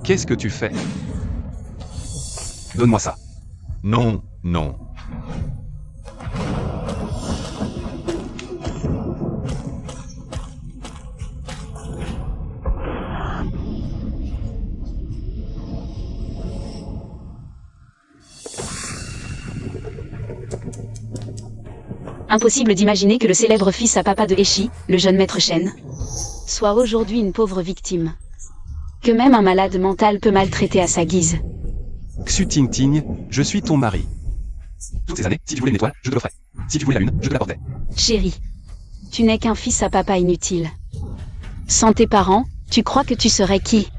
Qu'est-ce que tu fais? Donne-moi ça. Non, non. Impossible d'imaginer que le célèbre fils à papa de Eshi, le jeune maître Shen, soit aujourd'hui une pauvre victime. Que même un malade mental peut maltraiter à sa guise. Xu Ting Ting, je suis ton mari. Toutes ces années, si tu voulais une étoile, je te l'offrais. Si tu voulais la lune, je te l'apportais. Chérie, tu n'es qu'un fils à papa inutile. Sans tes parents, tu crois que tu serais qui?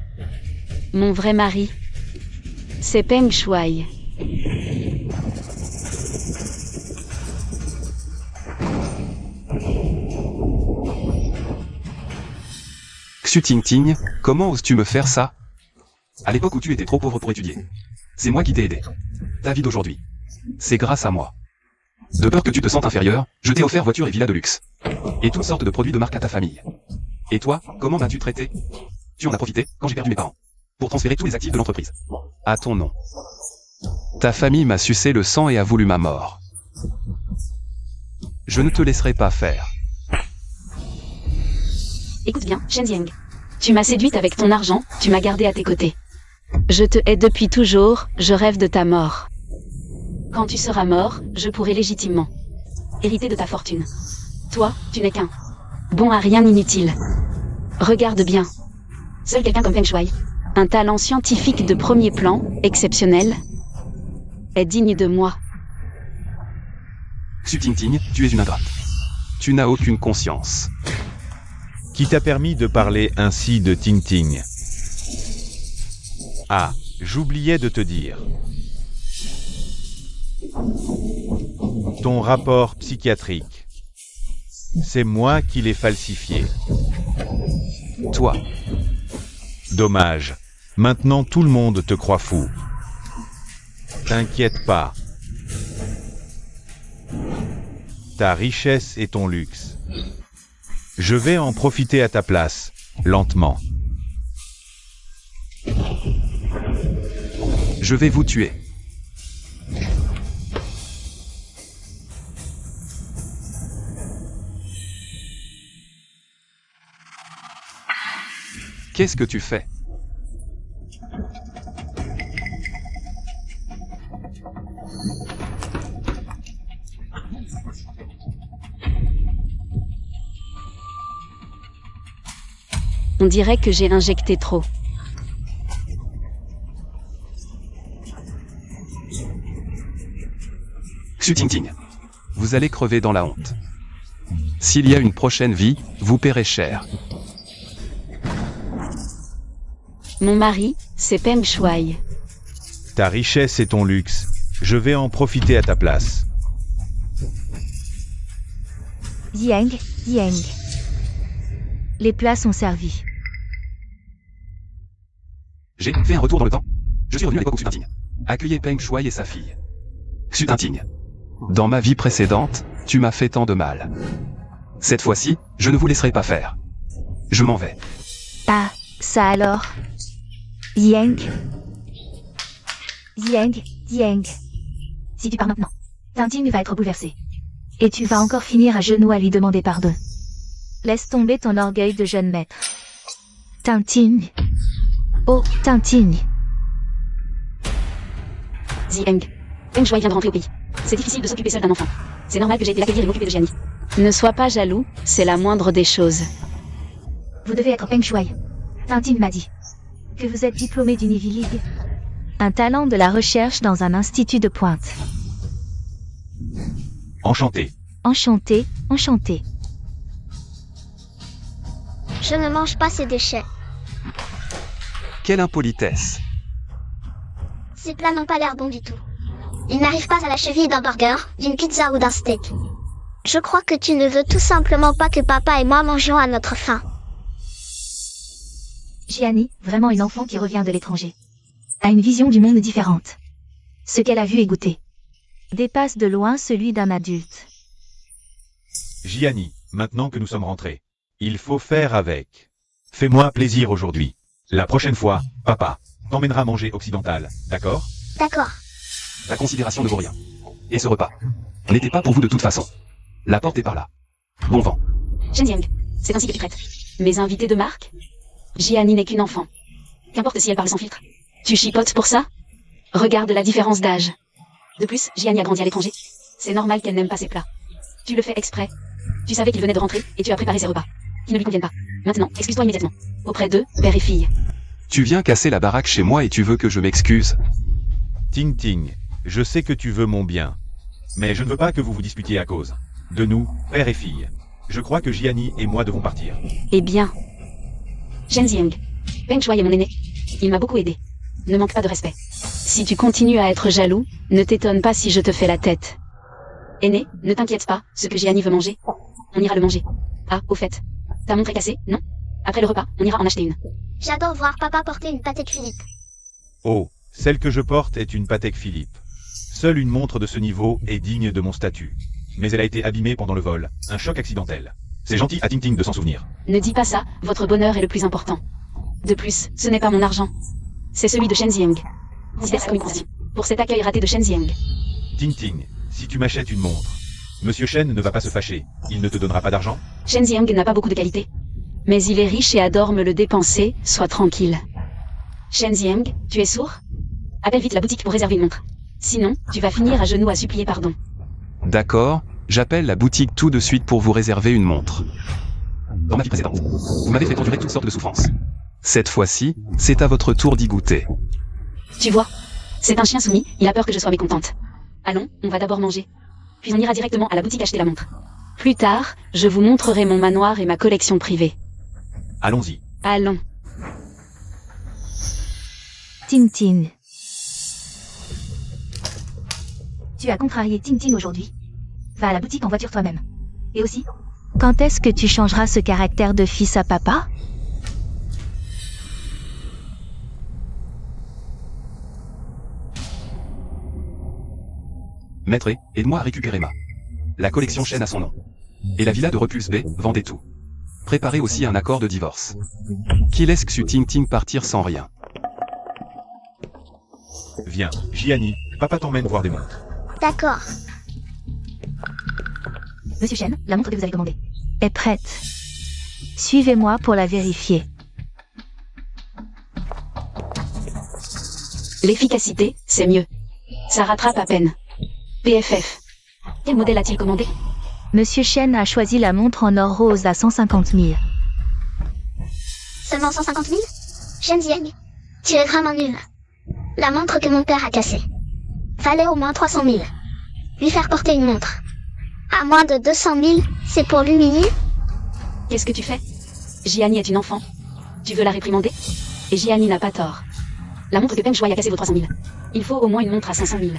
Mon vrai mari, c'est Peng Shuai. Xu Ting Ting, comment oses-tu me faire ça? À l'époque où tu étais trop pauvre pour étudier. C'est moi qui t'ai aidé. Ta vie d'aujourd'hui. C'est grâce à moi. De peur que tu te sentes inférieur, je t'ai offert voiture et villa de luxe. Et toutes sortes de produits de marque à ta famille. Et toi, comment m'as-tu traité? Tu en as profité, quand j'ai perdu mes parents, pour transférer tous les actifs de l'entreprise. À ton nom. Ta famille m'a sucé le sang et a voulu ma mort. Je ne te laisserai pas faire. Écoute bien, Shen Zieng. Tu m'as séduite avec ton argent, tu m'as gardé à tes côtés. Je te hais depuis toujours, je rêve de ta mort. Quand tu seras mort, je pourrai légitimement hériter de ta fortune. Toi, tu n'es qu'un bon à rien inutile. Regarde bien. Seul quelqu'un comme Peng Shuai, un talent scientifique de premier plan, exceptionnel, est digne de moi. Xu Ting Ting, tu es une ingrate. Tu n'as aucune conscience. Qui t'a permis de parler ainsi de Ting Ting? Ah, j'oubliais de te dire. Ton rapport psychiatrique. C'est moi qui l'ai falsifié. Toi. Dommage. Maintenant tout le monde te croit fou. T'inquiète pas. Ta richesse et ton luxe. Je vais en profiter à ta place, lentement. Je vais vous tuer. Qu'est-ce que tu fais? On dirait que j'ai injecté trop. Xu Ting Ting. Vous allez crever dans la honte. S'il y a une prochaine vie, vous paierez cher. Mon mari, c'est Peng Shuai. Ta richesse et ton luxe. Je vais en profiter à ta place. Yang. Les plats sont servis. J'ai fait un retour dans le temps. Je suis revenu à l'époque où Xu Ting Ting accueillait Peng Shuai et sa fille. Xu Ting Ting. Dans ma vie précédente, tu m'as fait tant de mal. Cette fois-ci, je ne vous laisserai pas faire. Je m'en vais. Ah, ça alors. Yang. Si tu pars maintenant, Tinting va être bouleversé. Et tu vas encore finir à genoux à lui demander pardon. Laisse tomber ton orgueil de jeune maître. Tinting. Oh, Tinting. Zieng. Peng Shuai vient de rentrer au pays. C'est difficile de s'occuper seul d'un enfant. C'est normal que j'ai été l'accueillir et m'occuper de Jiani. Ne sois pas jaloux, c'est la moindre des choses. Vous devez être Peng Shuai. Tinting m'a dit que vous êtes diplômé d'une Ivy League. Un talent de la recherche dans un institut de pointe. Enchanté. Enchanté. Je ne mange pas ces déchets. Quelle impolitesse. Ces plats n'ont pas l'air bons du tout. Ils n'arrivent pas à la cheville d'un burger, d'une pizza ou d'un steak. Je crois que tu ne veux tout simplement pas que papa et moi mangions à notre faim. Jiani, vraiment une enfant qui revient de l'étranger, a une vision du monde différente. Ce qu'elle a vu et goûté dépasse de loin celui d'un adulte. Gianni, maintenant que nous sommes rentrés, il faut faire avec. Fais-moi plaisir aujourd'hui. La prochaine fois, papa t'emmènera manger occidental, d'accord? D'accord. La considération ne vaut rien. Et ce repas n'était pas pour vous de toute façon. La porte est par là. Bon vent. Shenjiang, c'est ainsi que tu traites mes invités de marque? Gianni n'est qu'une enfant. Qu'importe si elle parle sans filtre. Tu chipotes pour ça? Regarde la différence d'âge. De plus, Gianni a grandi à l'étranger. C'est normal qu'elle n'aime pas ses plats. Tu le fais exprès. Tu savais qu'il venait de rentrer et tu as préparé ses repas. Qui ne lui conviennent pas. Maintenant, excuse-toi immédiatement. Auprès d'eux, père et fille. Tu viens casser la baraque chez moi et tu veux que je m'excuse. Ting Ting, je sais que tu veux mon bien. Mais je ne veux pas que vous vous disputiez à cause de nous, père et fille. Je crois que Gianni et moi devons partir. Eh bien. Shenjiang. Peng Shuai est mon aîné. Il m'a beaucoup aidé. Ne manque pas de respect. Si tu continues à être jaloux, ne t'étonne pas si je te fais la tête. Aîné, ne t'inquiète pas, ce que Gianni veut manger, on ira le manger. Ah, au fait. Ta montre est cassée, non? Après le repas, on ira en acheter une. J'adore voir papa porter une Patek Philippe. Oh, celle que je porte est une Patek Philippe. Seule une montre de ce niveau est digne de mon statut. Mais elle a été abîmée pendant le vol, un choc accidentel. C'est gentil à Ting Ting de s'en souvenir. Ne dis pas ça, votre bonheur est le plus important. De plus, ce n'est pas mon argent. C'est celui de Shenjiang. Considère ça comme une concession. Pour cet accueil raté de Shenjiang. Ting Ting, si tu m'achètes une montre, Monsieur Shen ne va pas se fâcher. Il ne te donnera pas d'argent? Shenjiang n'a pas beaucoup de qualité. Mais il est riche et adore me le dépenser, sois tranquille. Shenjiang, tu es sourd? Appelle vite la boutique pour réserver une montre. Sinon, tu vas finir à genoux à supplier pardon. D'accord, j'appelle la boutique tout de suite pour vous réserver une montre. Dans ma vie précédente, vous m'avez fait endurer toutes sortes de souffrances. Cette fois-ci, c'est à votre tour d'y goûter. Tu vois, c'est un chien soumis, il a peur que je sois mécontente. Allons, on va d'abord manger. Puis on ira directement à la boutique acheter la montre. Plus tard, je vous montrerai mon manoir et ma collection privée. Allons-y. Allons. Ting Ting. Tu as contrarié Ting Ting aujourd'hui. Va à la boutique en voiture toi-même. Et aussi, quand est-ce que tu changeras ce caractère de fils à papa? Maître, aide-moi à récupérer la collection Shen à son nom. Et la villa de Repulse B, vendez tout. Préparez aussi un accord de divorce. Qui laisse Xu Ting Ting partir sans rien. Viens, Gianni, papa t'emmène voir des montres. D'accord. Monsieur Shen, la montre que vous avez commandée est prête. Suivez-moi pour la vérifier. L'efficacité, c'est mieux. Ça rattrape à peine. PFF. Quel modèle a-t-il commandé? Monsieur Shen a choisi la montre en or rose à 150 000. Seulement 150 000? Shenjiang, tu es vraiment nul. La montre que mon père a cassée. Fallait au moins 300 000. Lui faire porter une montre. À moins de 200 000, c'est pour l'humilier? Qu'est-ce que tu fais? Gianni est une enfant. Tu veux la réprimander? Et Gianni n'a pas tort. La montre que Peng Shuai a cassée vaut 300 000. Il faut au moins une montre à 500 000.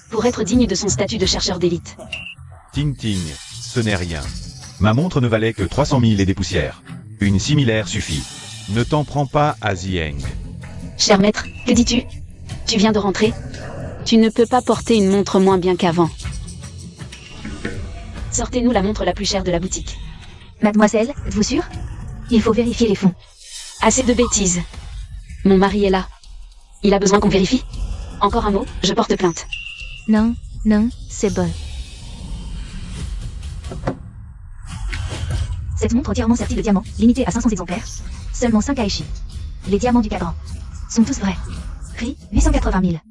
Pour être digne de son statut de chercheur d'élite. Ting Ting, ce n'est rien. Ma montre ne valait que 300 000 et des poussières. Une similaire suffit. Ne t'en prends pas à Zieng. Cher maître, que dis-tu? Tu viens de rentrer? Tu ne peux pas porter une montre moins bien qu'avant. Sortez-nous la montre la plus chère de la boutique. Mademoiselle, êtes-vous sûre? Il faut vérifier les fonds. Assez de bêtises. Mon mari est là. Il a besoin qu'on vérifie? Encore un mot, je porte plainte. Non, non, c'est bon. Cette montre entièrement sertie de diamants, limitée à 500 exemplaires. Seulement 5 à Aichi. Les diamants du cadran sont tous vrais. Prix 880 000.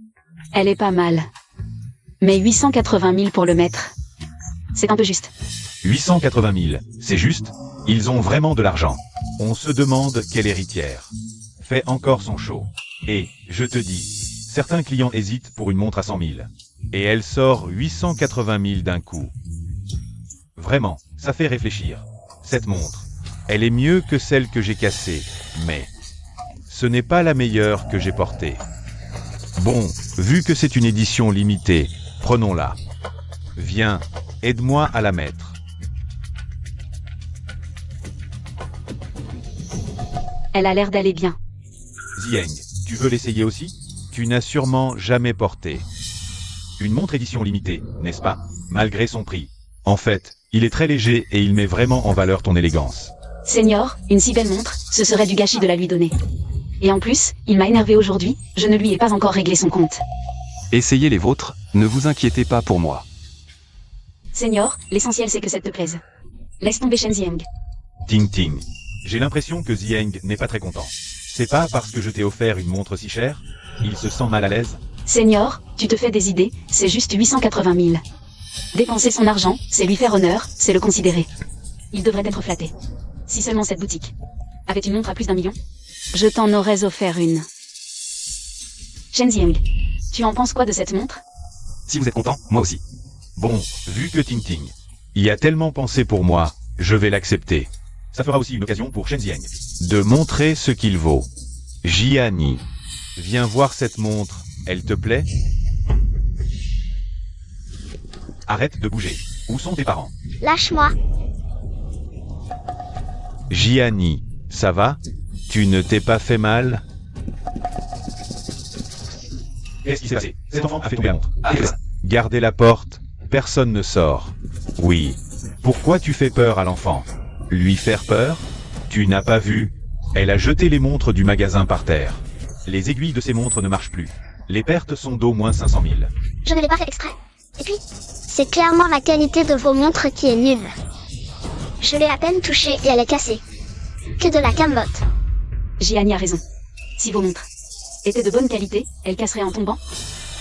Elle est pas mal. Mais 880 000 pour le maître. C'est un peu juste. 880 000, c'est juste? Ils ont vraiment de l'argent. On se demande quelle héritière. Fait encore son show. Et, je te dis, certains clients hésitent pour une montre à 100 000. Et elle sort 880 000 d'un coup. Vraiment, ça fait réfléchir. Cette montre, elle est mieux que celle que j'ai cassée, mais ce n'est pas la meilleure que j'ai portée. Bon, vu que c'est une édition limitée, prenons-la. Viens, aide-moi à la mettre. Elle a l'air d'aller bien. Zieng, tu veux l'essayer aussi? Tu n'as sûrement jamais porté. Une montre édition limitée, n'est-ce pas? Malgré son prix. En fait, il est très léger et il met vraiment en valeur ton élégance. Seigneur, une si belle montre, ce serait du gâchis de la lui donner. Et en plus, il m'a énervé aujourd'hui, je ne lui ai pas encore réglé son compte. Essayez les vôtres, ne vous inquiétez pas pour moi. Seigneur, l'essentiel c'est que ça te plaise. Laisse tomber Shen Zieng. Ting Ting. J'ai l'impression que Zieng n'est pas très content. C'est pas parce que je t'ai offert une montre si chère? Il se sent mal à l'aise? Seigneur, tu te fais des idées, c'est juste 880 000. Dépenser son argent, c'est lui faire honneur, c'est le considérer. Il devrait être flatté. Si seulement cette boutique avait une montre à plus d'1 million, je t'en aurais offert une. Shen Zieng, tu en penses quoi de cette montre? Si vous êtes content, moi aussi. Bon, vu que Ting Ting y a tellement pensé pour moi, je vais l'accepter. Ça fera aussi une occasion pour Shen Zieng de montrer ce qu'il vaut. Jiani, viens voir cette montre, elle te plaît? Arrête de bouger. Où sont tes parents? Lâche-moi. Jiani, ça va? Tu ne t'es pas fait mal? Qu'est-ce qui s'est passé? Cet enfant a fait tomber la montre. Gardez la porte, personne ne sort. Oui. Pourquoi tu fais peur à l'enfant? Lui faire peur? Tu n'as pas vu? Elle a jeté les montres du magasin par terre. Les aiguilles de ces montres ne marchent plus. Les pertes sont d'au moins 500 000. Je ne l'ai pas fait exprès. Et puis, c'est clairement la qualité de vos montres qui est nulle. Je l'ai à peine touchée et elle est cassée. Que de la camelote. Jiani a raison. Si vos montres étaient de bonne qualité, elle casserait en tombant.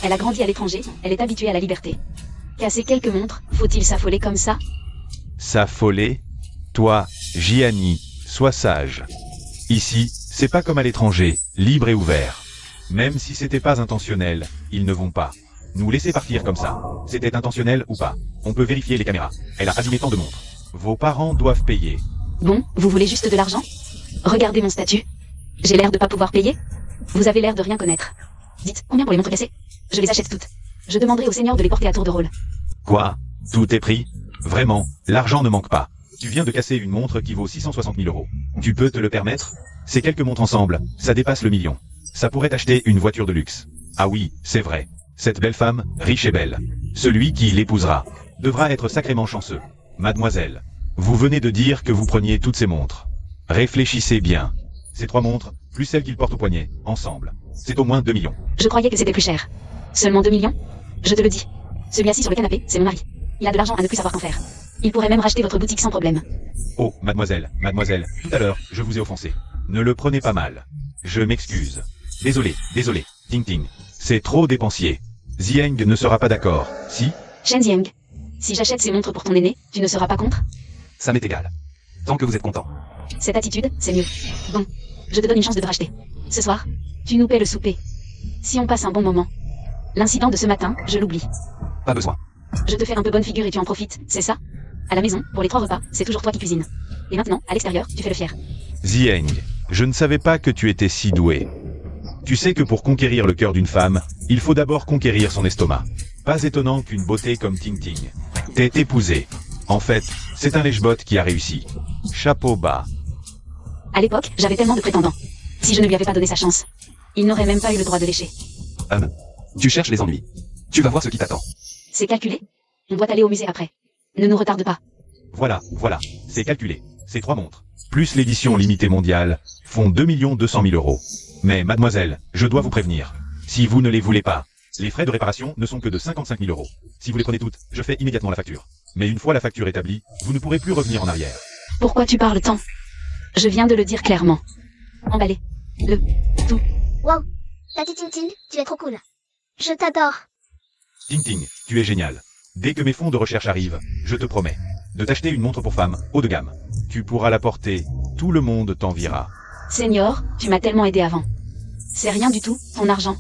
Elle a grandi à l'étranger, elle est habituée à la liberté. Casser quelques montres, faut-il s'affoler comme ça? S'affoler? Toi, Jiani, sois sage. Ici, c'est pas comme à l'étranger, libre et ouvert. Même si c'était pas intentionnel, ils ne vont pas nous laisser partir comme ça. C'était intentionnel ou pas? On peut vérifier les caméras. Elle a abîmé tant de montres. Vos parents doivent payer. Bon, vous voulez juste de l'argent? Regardez mon statut. J'ai l'air de pas pouvoir payer? Vous avez l'air de rien connaître. Dites, combien pour les montres cassées? Je les achète toutes. Je demanderai au seigneur de les porter à tour de rôle. Quoi? Tout est pris? Vraiment, l'argent ne manque pas. Tu viens de casser une montre qui vaut 660 000 €. Tu peux te le permettre? Ces quelques montres ensemble, ça dépasse le million. Ça pourrait acheter une voiture de luxe. Ah oui, c'est vrai. Cette belle femme, riche et belle. Celui qui l'épousera devra être sacrément chanceux. Mademoiselle, vous venez de dire que vous preniez toutes ces montres. Réfléchissez bien. Ces 3 montres, plus celles qu'il porte au poignet, ensemble, c'est au moins 2 millions. Je croyais que c'était plus cher. Seulement 2 millions? Je te le dis. Celui assis sur le canapé, c'est mon mari. Il a de l'argent à ne plus savoir qu'en faire. Il pourrait même racheter votre boutique sans problème. Oh, mademoiselle, tout à l'heure, je vous ai offensé. Ne le prenez pas mal. Je m'excuse. Désolé, Ting Ting. C'est trop dépensier. Zieng ne sera pas d'accord, si? Shen Zieng, si j'achète ces montres pour ton aîné, tu ne seras pas contre? Ça m'est égal. Tant que vous êtes content. Cette attitude, c'est mieux. Bon, je te donne une chance de te racheter. Ce soir, tu nous paies le souper. Si on passe un bon moment. L'incident de ce matin, je l'oublie. Pas besoin. Je te fais un peu bonne figure et tu en profites, c'est ça? À la maison, pour les 3 repas, c'est toujours toi qui cuisines. Et maintenant, à l'extérieur, tu fais le fier. Zieng, je ne savais pas que tu étais si doué. Tu sais que pour conquérir le cœur d'une femme, il faut d'abord conquérir son estomac. Pas étonnant qu'une beauté comme Ting Ting t'ait épousé. En fait, c'est un lèche-botte qui a réussi. Chapeau bas. À l'époque, j'avais tellement de prétendants. Si je ne lui avais pas donné sa chance, il n'aurait même pas eu le droit de lécher. Tu cherches les ennuis. Tu vas voir ce qui t'attend. C'est calculé? On doit aller au musée après. Ne nous retarde pas. Voilà, c'est calculé. Ces 3 montres, plus l'édition limitée mondiale, font 2 200 000 €. Mais mademoiselle, je dois vous prévenir. Si vous ne les voulez pas, les frais de réparation ne sont que de 55 000 €. Si vous les prenez toutes, je fais immédiatement la facture. Mais une fois la facture établie, vous ne pourrez plus revenir en arrière. Pourquoi tu parles tant? Je viens de le dire clairement. Emballez. Le tout. Wow. Tati Ting Ting, tu es trop cool. Je t'adore. Ting Ting, tu es génial. Dès que mes fonds de recherche arrivent, je te promets de t'acheter une montre pour femme, haut de gamme. Tu pourras la porter, tout le monde t'enviera. Seigneur, tu m'as tellement aidé avant. C'est rien du tout, ton argent.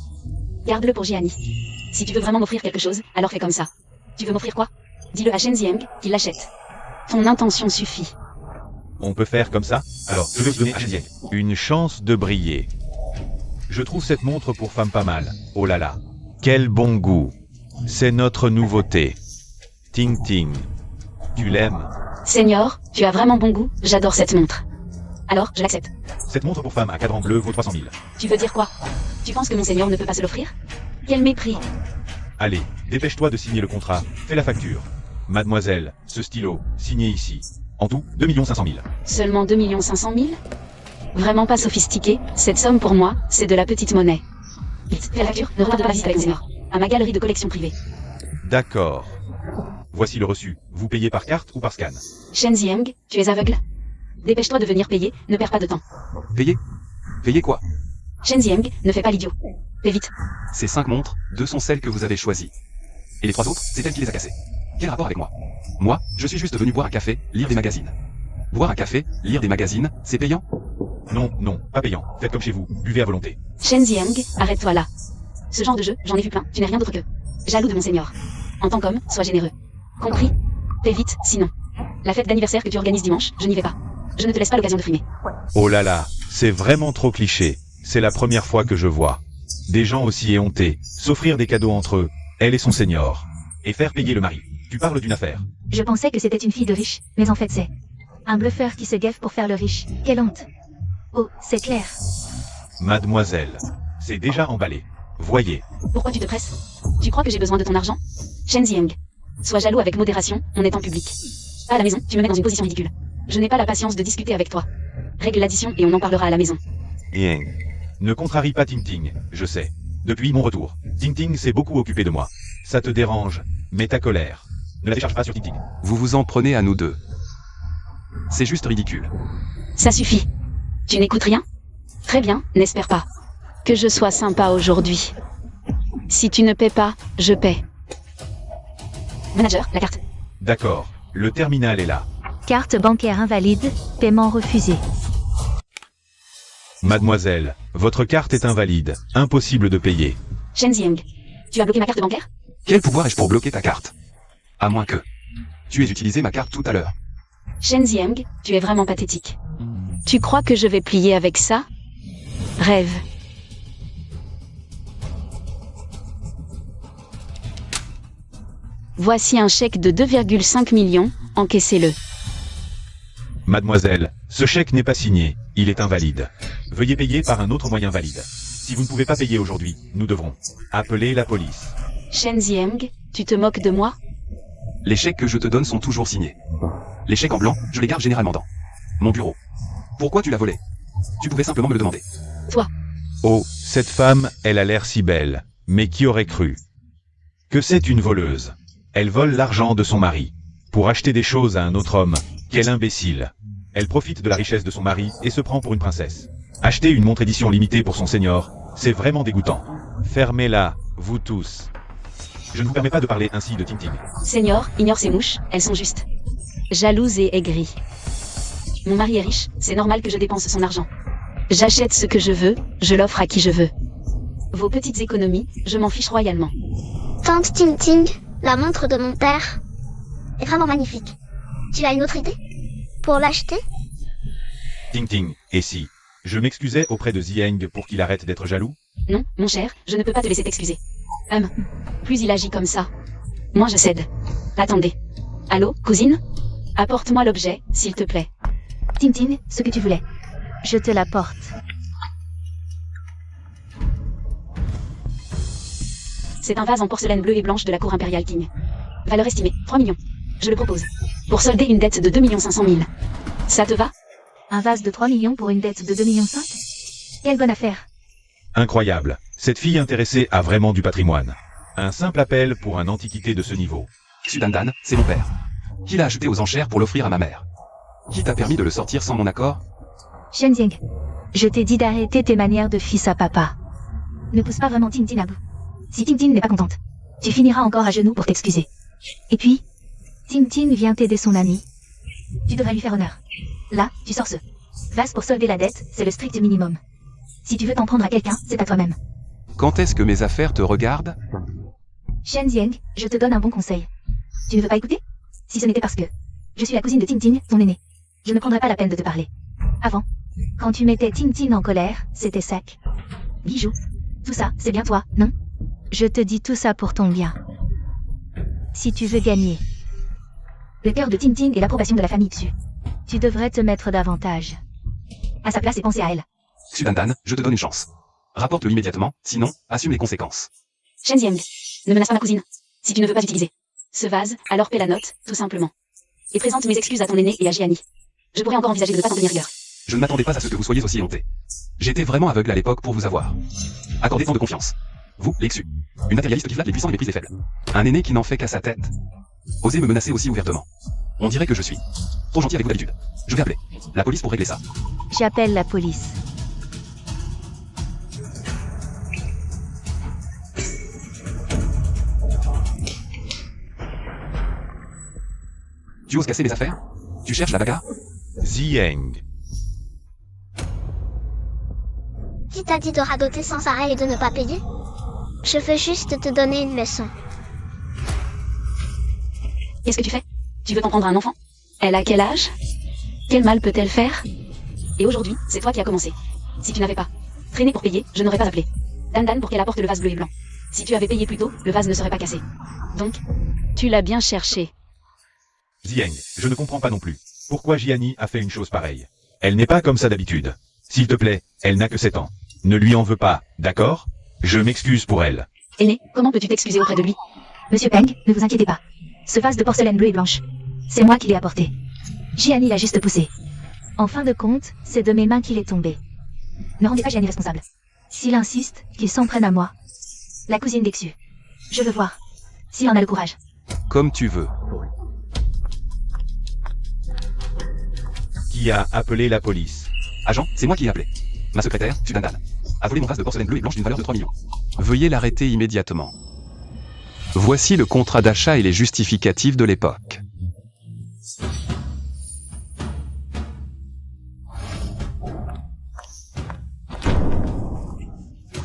Garde-le pour Jiani. Si tu veux vraiment m'offrir quelque chose, alors fais comme ça. Tu veux m'offrir quoi? Dis-le à Shen Zieng, qu'il l'achète. Ton intention suffit. On peut faire comme ça? Alors, je vais vous donner à Shen Zieng une chance de briller. Je trouve cette montre pour femme pas mal. Oh là là. Quel bon goût. C'est notre nouveauté. Ting Ting. Tu l'aimes? Seigneur, tu as vraiment bon goût, j'adore cette montre. Alors, je l'accepte. Cette montre pour femme à cadran bleu vaut 300 000. Tu veux dire quoi? Tu penses que mon seigneur ne peut pas se l'offrir? Quel mépris. Allez, dépêche-toi de signer le contrat, fais la facture. Mademoiselle, ce stylo, signé ici. En tout, 2 500 000. Seulement 2 500 000? Vraiment pas sophistiqué, cette somme pour moi, c'est de la petite monnaie. Vite, fais la facture, ne retarde pas la visite avec mon seigneur. À ma galerie de collection privée. D'accord. Voici le reçu. Vous payez par carte ou par scan? Shen Zieng, tu es aveugle? Dépêche-toi de venir payer, ne perds pas de temps. Payez? Payez quoi? Shen Zieng, ne fais pas l'idiot. Fais vite. Ces 5 montres, 2 sont celles que vous avez choisies. Et les 3 autres, c'est elle qui les a cassées. Quel rapport avec moi? Moi, je suis juste venu boire un café, lire des magazines. Boire un café, lire des magazines, c'est payant? Non, non, pas payant. Faites comme chez vous, buvez à volonté. Shen Zieng, arrête-toi là. Ce genre de jeu, j'en ai vu plein, tu n'es rien d'autre que jaloux de mon seigneur. En tant qu'homme, sois généreux. Compris? Fais vite, sinon. La fête d'anniversaire que tu organises dimanche, je n'y vais pas. Je ne te laisse pas l'occasion de frimer. Oh là là, c'est vraiment trop cliché. C'est la première fois que je vois des gens aussi éhontés s'offrir des cadeaux entre eux, elle et son seigneur, et faire payer le mari. Tu parles d'une affaire. Je pensais que c'était une fille de riche, mais en fait c'est un bluffeur qui se gaffe pour faire le riche. Quelle honte. Oh, c'est clair. Mademoiselle, c'est déjà emballé. Voyez. Pourquoi tu te presses? Tu crois que j'ai besoin de ton argent? Shen Zieng. Sois jaloux avec modération, on est en public. Pas à la maison, tu me mets dans une position ridicule. Je n'ai pas la patience de discuter avec toi. Règle l'addition et on en parlera à la maison. Bien. Ne contrarie pas Ting Ting, je sais. Depuis mon retour, Ting Ting s'est beaucoup occupé de moi. Ça te dérange, mais ta colère. Ne la décharge pas sur Ting Ting. Vous vous en prenez à nous deux. C'est juste ridicule. Ça suffit. Tu n'écoutes rien? Très bien, n'espère pas que je sois sympa aujourd'hui. Si tu ne paies pas, je paie. Manager, la carte. D'accord, le terminal est là. Carte bancaire invalide, paiement refusé. Mademoiselle, votre carte est invalide, impossible de payer. Shen Zieng. Tu as bloqué ma carte bancaire? Quel pouvoir ai-je pour bloquer ta carte? À moins que tu aies utilisé ma carte tout à l'heure. Shen Zieng, tu es vraiment pathétique. Tu crois que je vais plier avec ça? Rêve. Voici un chèque de 2,5 millions, encaissez-le. Mademoiselle, ce chèque n'est pas signé, il est invalide. Veuillez payer par un autre moyen valide. Si vous ne pouvez pas payer aujourd'hui, nous devrons appeler la police. Shen Zieng, tu te moques de moi? Les chèques que je te donne sont toujours signés. Les chèques en blanc, je les garde généralement dans mon bureau. Pourquoi tu l'as volé? Tu pouvais simplement me le demander. Toi. Oh, cette femme, elle a l'air si belle. Mais qui aurait cru que c'est une voleuse? Elle vole l'argent de son mari pour acheter des choses à un autre homme. Quel imbécile. Elle profite de la richesse de son mari et se prend pour une princesse. Acheter une montre édition limitée pour son seigneur, c'est vraiment dégoûtant. Fermez-la, vous tous. Je ne vous permets pas de parler ainsi de Ting Ting. Seigneur, ignore ces mouches, elles sont justes jalouses et aigries. Mon mari est riche, c'est normal que je dépense son argent. J'achète ce que je veux, je l'offre à qui je veux. Vos petites économies, je m'en fiche royalement. Tante Ting Ting, la montre de mon père est vraiment magnifique. Tu as une autre idée pour l'acheter? Ting Ting, et si je m'excusais auprès de Zieng pour qu'il arrête d'être jaloux? Non, mon cher, je ne peux pas te laisser t'excuser. Plus il agit comme ça, moins je cède. Attendez. Allô, cousine? Apporte-moi l'objet, s'il te plaît. Ting Ting, ce que tu voulais. Je te l'apporte. C'est un vase en porcelaine bleue et blanche de la cour impériale Qing. Valeur estimée, 3 millions. Je le propose. Pour solder une dette de 2 500 000. Ça te va? Un vase de 3 millions pour une dette de 2,5 millions? Quelle bonne affaire. Incroyable. Cette fille intéressée a vraiment du patrimoine. Un simple appel pour un antiquité de ce niveau. Xudandan, c'est mon père. Qui l'a acheté aux enchères pour l'offrir à ma mère? Qui t'a permis de le sortir sans mon accord? Shen Zieng, je t'ai dit d'arrêter tes manières de fils à papa. Ne pousse pas vraiment Ting Ting à bout. Si Ting Ting n'est pas contente, tu finiras encore à genoux pour t'excuser. Et puis, Ting Ting vient t'aider son ami. Tu devrais lui faire honneur. Là, tu sors ce vase pour solder la dette, c'est le strict minimum. Si tu veux t'en prendre à quelqu'un, c'est à toi-même. Quand est-ce que mes affaires te regardent? Shen Zieng, je te donne un bon conseil. Tu ne veux pas écouter? Si ce n'était parce que je suis la cousine de Ting Ting, ton aîné, je ne prendrais pas la peine de te parler. Avant, quand tu mettais Ting Ting en colère, c'était sec. Bijou. Tout ça, c'est bien toi, non? Je te dis tout ça pour ton bien. Si tu veux gagner le cœur de Ting Ting et l'approbation de la famille Xu, tu devrais te mettre davantage à sa place et penser à elle. Xudandan, je te donne une chance. Rapporte-le immédiatement, sinon, assume les conséquences. Shen Zieng. Ne menace pas ma cousine. Si tu ne veux pas utiliser ce vase, alors paie la note, tout simplement. Et présente mes excuses à ton aîné et à Gianni. Je pourrais encore envisager de ne pas t'en tenir rigueur. Je ne m'attendais pas à ce que vous soyez aussi éhonté. J'étais vraiment aveugle à l'époque pour vous avoir. Accordez tant de confiance. Vous, l'exu. Une matérialiste qui flatte les puissants et méprise les faibles. Un aîné qui n'en fait qu'à sa tête. Osez me menacer aussi ouvertement. On dirait que je suis trop gentil avec vous d'habitude. Je vais appeler la police pour régler ça. J'appelle la police. Tu oses casser mes affaires? Tu cherches la bagarre? Zieng. Qui t'a dit de radoter sans arrêt et de ne pas payer? Je veux juste te donner une leçon. Qu'est-ce que tu fais? Tu veux t'en prendre à un enfant? Elle a quel âge? Quel mal peut-elle faire? Et aujourd'hui, c'est toi qui as commencé. Si tu n'avais pas traîné pour payer, je n'aurais pas appelé Dan pour qu'elle apporte le vase bleu et blanc. Si tu avais payé plus tôt, le vase ne serait pas cassé. Donc, tu l'as bien cherché. Zieng, je ne comprends pas non plus. Pourquoi Gianni a fait une chose pareille? Elle n'est pas comme ça d'habitude. S'il te plaît, elle n'a que 7 ans. Ne lui en veux pas, d'accord? Je m'excuse pour elle. Aîné, comment peux-tu t'excuser auprès de lui? Monsieur Peng, ne vous inquiétez pas. Ce vase de porcelaine bleue et blanche, c'est moi qui l'ai apporté. Gianni l'a juste poussé. En fin de compte, c'est de mes mains qu'il est tombé. Ne rendez pas Gianni responsable. S'il insiste, qu'il s'en prenne à moi. La cousine d'Exu. Je veux voir. S'il en a le courage. Comme tu veux. Qui a appelé la police? Agent, c'est moi qui ai appelé. Ma secrétaire, Sudan, a volé mon vase de porcelaine bleue et blanche d'une valeur de 3 millions. Veuillez l'arrêter immédiatement. Voici le contrat d'achat et les justificatifs de l'époque.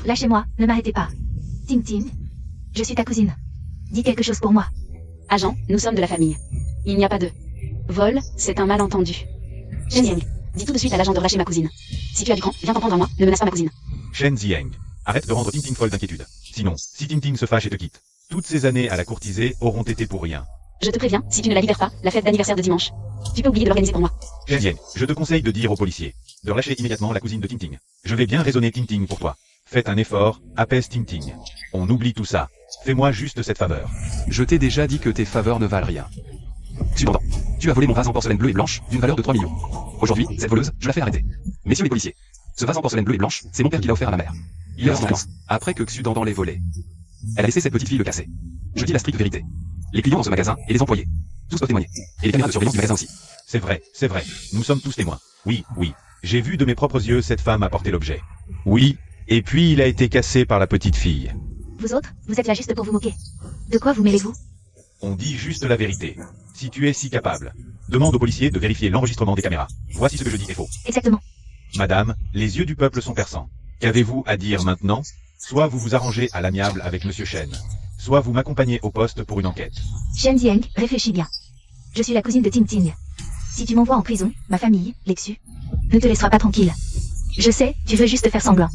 Lâchez-moi, ne m'arrêtez pas. Ting Ting. Je suis ta cousine. Dis quelque chose pour moi. Agent, nous sommes de la famille. Il n'y a pas de vol, c'est un malentendu. Shen Zieng, dis tout de suite à l'agent de relâcher ma cousine. Si tu as du cran, viens t'en prendre à moi, ne menace pas ma cousine. Shen Zieng. Arrête de rendre Ting Ting folle d'inquiétude. Sinon, si Ting Ting se fâche et te quitte, toutes ces années à la courtiser auront été pour rien. Je te préviens, si tu ne la libères pas, la fête d'anniversaire de dimanche, tu peux oublier de l'organiser pour moi. Shen Zieng, je te conseille de dire aux policiers de relâcher immédiatement la cousine de Ting Ting. Je vais bien raisonner Ting Ting pour toi. Faites un effort, apaise Ting Ting. On oublie tout ça. Fais-moi juste cette faveur. Je t'ai déjà dit que tes faveurs ne valent rien. Cependant, tu as volé mon vase en porcelaine bleue et blanche, d'une valeur de 3 millions. Aujourd'hui, cette voleuse, je la fais arrêter. Messieurs les policiers, ce vase en porcelaine bleue et blanche, c'est mon père qui l'a offert à ma mère. Il a silence, après que Xudandan l'ait volé. Elle a laissé cette petite fille le casser. Je dis la stricte vérité. Les clients dans ce magasin, et les employés, tous peuvent témoigner. Et les caméras de surveillance du magasin aussi. C'est vrai, nous sommes tous témoins. Oui, oui, j'ai vu de mes propres yeux cette femme apporter l'objet. Oui, et puis il a été cassé par la petite fille. Vous autres, vous êtes là juste pour vous moquer. De quoi vous mêlez-vous? On dit juste la vérité. Si tu es si capable, demande aux policiers de vérifier l'enregistrement des caméras. Voici ce que je dis est faux. Exactement. Madame, les yeux du peuple sont perçants. Qu'avez-vous à dire maintenant? Soit vous vous arrangez à l'amiable avec Monsieur Shen, soit vous m'accompagnez au poste pour une enquête. Shen Zieng, réfléchis bien. Je suis la cousine de Ting Ting. Si tu m'envoies en prison, ma famille, l'exu, ne te laissera pas tranquille. Je sais, tu veux juste faire semblant.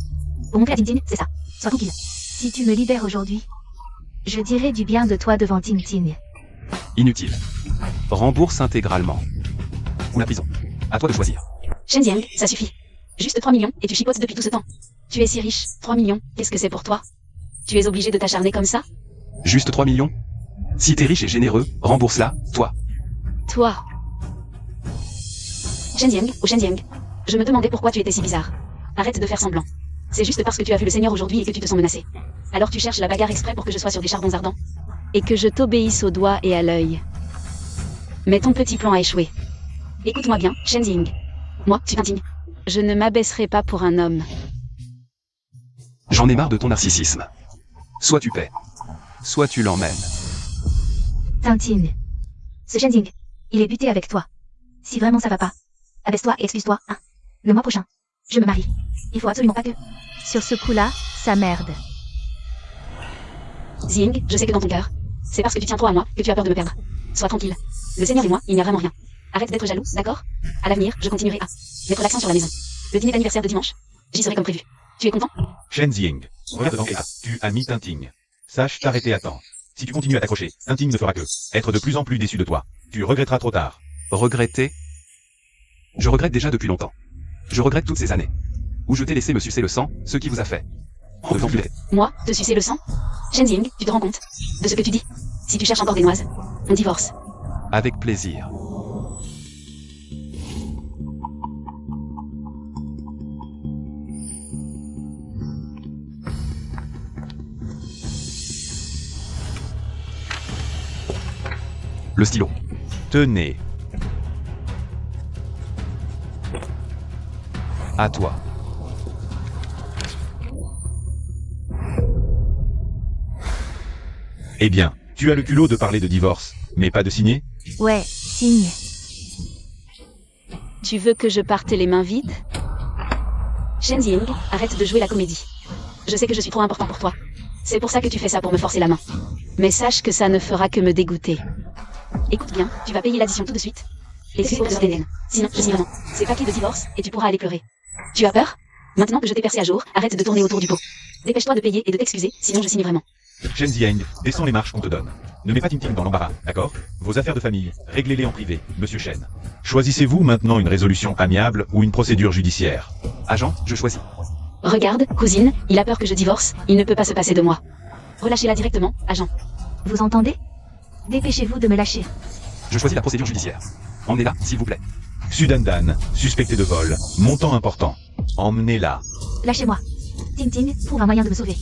Pour montrer à Ting Ting, c'est ça. Sois tranquille. Si tu me libères aujourd'hui, je dirai du bien de toi devant Ting Ting. Inutile. Rembourse intégralement. Ou la prison. À toi de choisir. Shen Zieng, ça suffit. Juste 3 millions, et tu chipotes depuis tout ce temps. Tu es si riche, 3 millions, qu'est-ce que c'est pour toi? Tu es obligé de t'acharner comme ça? Juste 3 millions? Si t'es riche et généreux, rembourse-la, toi. Toi. Shen Zieng, ou Shen Zieng. Je me demandais pourquoi tu étais si bizarre. Arrête de faire semblant. C'est juste parce que tu as vu le Seigneur aujourd'hui et que tu te sens menacé. Alors tu cherches la bagarre exprès pour que je sois sur des charbons ardents? Et que je t'obéisse au doigt et à l'œil. Mais ton petit plan a échoué. Écoute-moi bien, Shen Zieng. Moi, Sudan Ting. Je ne m'abaisserai pas pour un homme. J'en ai marre de ton narcissisme. Soit tu paies, soit tu l'emmènes. Ting Ting. Ce Shen Zieng, il est buté avec toi. Si vraiment ça va pas, abaisse-toi et excuse-toi, hein. Le mois prochain, je me marie. Il faut absolument pas que... Sur ce coup-là, ça merde. Zieng, je sais que dans ton cœur, c'est parce que tu tiens trop à moi que tu as peur de me perdre. Sois tranquille. Le Seigneur et moi, il n'y a vraiment rien. Arrête d'être jaloux, d'accord? À l'avenir, je continuerai à mettre l'accent sur la maison. Le dîner d'anniversaire de dimanche, j'y serai comme prévu. Tu es content? Shen Zieng, regarde dans quel état tu as mis Ting Ting. Sache t'arrêter à temps. Si tu continues à t'accrocher, Ting Ting ne fera que être de plus en plus déçu de toi. Tu regretteras trop tard. Regretter? Je regrette déjà depuis longtemps. Je regrette toutes ces années. Où je t'ai laissé me sucer le sang, ce qui vous a fait En devenant plus laid. Moi, te sucer le sang? Shenzing, tu te rends compte de ce que tu dis? Si tu cherches encore des noises, on divorce. Avec plaisir. Le stylo. Tenez. À toi. Eh bien, tu as le culot de parler de divorce, mais pas de signer? Ouais, signe. Tu veux que je parte les mains vides? Shenzing, arrête de jouer la comédie. Je sais que je suis trop important pour toi. C'est pour ça que tu fais ça pour me forcer la main. Mais sache que ça ne fera que me dégoûter. Écoute bien, tu vas payer l'addition tout de suite. Et c'est pour d'Eden. Sinon, je signe vraiment. C'est papier de divorce, et tu pourras aller pleurer. Tu as peur? Maintenant que je t'ai percé à jour, arrête de tourner autour du pot. Dépêche-toi de payer et de t'excuser, sinon je signe vraiment. Shen Zieng, descends les marches qu'on te donne. Ne mets pas Tintin dans l'embarras, d'accord? Vos affaires de famille, réglez-les en privé, monsieur Shen. Choisissez-vous maintenant une résolution amiable ou une procédure judiciaire? Agent, je choisis. Regarde, cousine, il a peur que je divorce, il ne peut pas se passer de moi. Relâchez-la directement, agent. Vous entendez? Dépêchez-vous de me lâcher. Je choisis la procédure judiciaire. Emmenez-la, s'il vous plaît. Sudandan, suspecté de vol, montant important. Emmenez-la. Lâchez-moi. Tintin, trouve un moyen de me sauver.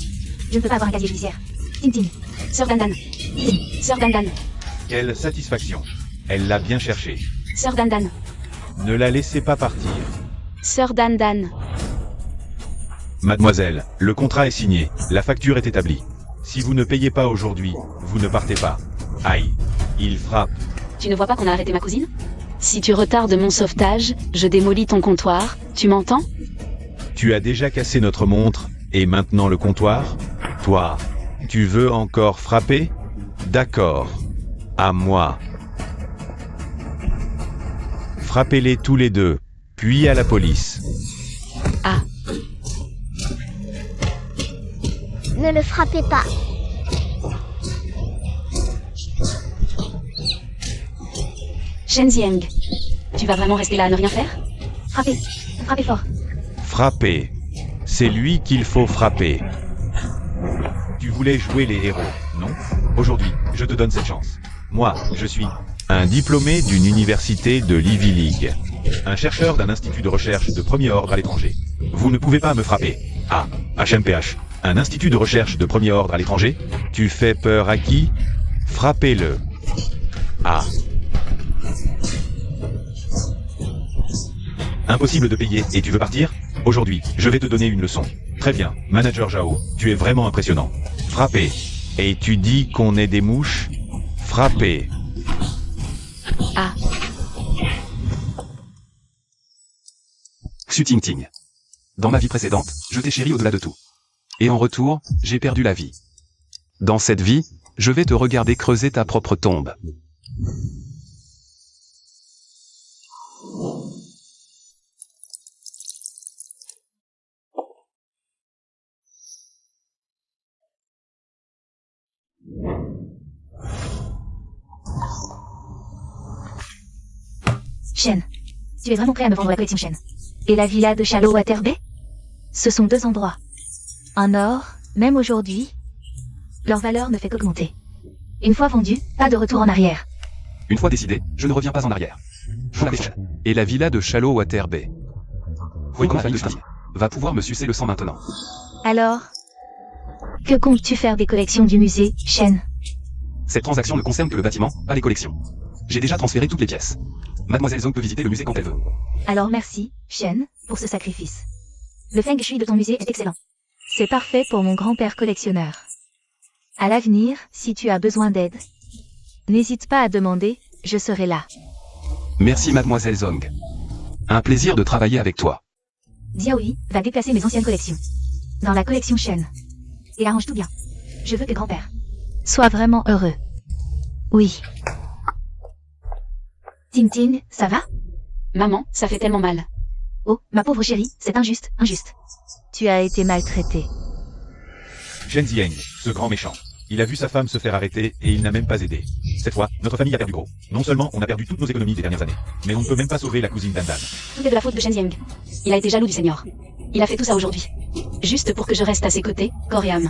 Je ne peux pas avoir un casier judiciaire. Tintin. Sœur Dandan. Sœur Dandan. Quelle satisfaction. Elle l'a bien cherché. Sœur Dandan. Ne la laissez pas partir. Sœur Dandan. Mademoiselle, le contrat est signé, la facture est établie. Si vous ne payez pas aujourd'hui, vous ne partez pas. Aïe, il frappe. Tu ne vois pas qu'on a arrêté ma cousine? Si tu retardes mon sauvetage, je démolis ton comptoir, tu m'entends? Tu as déjà cassé notre montre, et maintenant le comptoir? Toi, tu veux encore frapper? D'accord. À moi. Frappez-les tous les deux, puis à la police. Ah, Ne le frappez pas. Shenzing. Tu vas vraiment rester là à ne rien faire? Frappez. Frappez fort. Frapper. C'est lui qu'il faut frapper. Tu voulais jouer les héros, non? Aujourd'hui, je te donne cette chance. Moi, je suis un diplômé d'une université de l'Ivy League. Un chercheur d'un institut de recherche de premier ordre à l'étranger. Vous ne pouvez pas me frapper. Ah, HMPH. Un institut de recherche de premier ordre à l'étranger? Tu fais peur à qui? Frappez-le. Ah. Impossible de payer et tu veux partir? Aujourd'hui, je vais te donner une leçon. Très bien, Manager Zhao, tu es vraiment impressionnant. Frappez. Et tu dis qu'on est des mouches? Frappez. ah, Xu Ting Ting. Dans ma vie précédente, je t'ai chéri au-delà de tout. Et en retour, j'ai perdu la vie. Dans cette vie, je vais te regarder creuser ta propre tombe. Shen. Tu es vraiment prêt à me vendre la collection Shen? Et la villa de Shallow Water Bay? Ce sont deux endroits. En or, même aujourd'hui, leur valeur ne fait qu'augmenter. Une fois vendue, pas de retour en arrière. Une fois décidé, je ne reviens pas en arrière. Je l'avais fait. Et la villa de Shallow Water Bay. Oui, comme ma famille de famille. Va pouvoir me sucer le sang maintenant. Alors, que comptes-tu faire des collections du musée, Shen? Cette transaction ne concerne que le bâtiment, pas les collections. J'ai déjà transféré toutes les pièces. Mademoiselle Zong peut visiter le musée quand elle veut. Alors merci, Shen, pour ce sacrifice. Le feng shui de ton musée est excellent. C'est parfait pour mon grand-père collectionneur. À l'avenir, si tu as besoin d'aide, n'hésite pas à demander, je serai là. Merci Mademoiselle Zong. Un plaisir de travailler avec toi. Diaoyi va déplacer mes anciennes collections dans la collection Shen. Et arrange tout bien. Je veux que grand-père soit vraiment heureux. Oui. Tintin, ça va? maman, ça fait tellement mal. Oh, ma pauvre chérie, c'est injuste, injuste. Tu as été maltraitée. Shen Zieng, ce grand méchant. Il a vu sa femme se faire arrêter et il n'a même pas aidé. Cette fois, notre famille a perdu gros. Non seulement on a perdu toutes nos économies des dernières années, mais on ne peut même pas sauver la cousine d'Andan. Tout est de la faute de Shenzing. Il a été jaloux du Seigneur. Il a fait tout ça aujourd'hui. juste pour que je reste à ses côtés, corps et âme.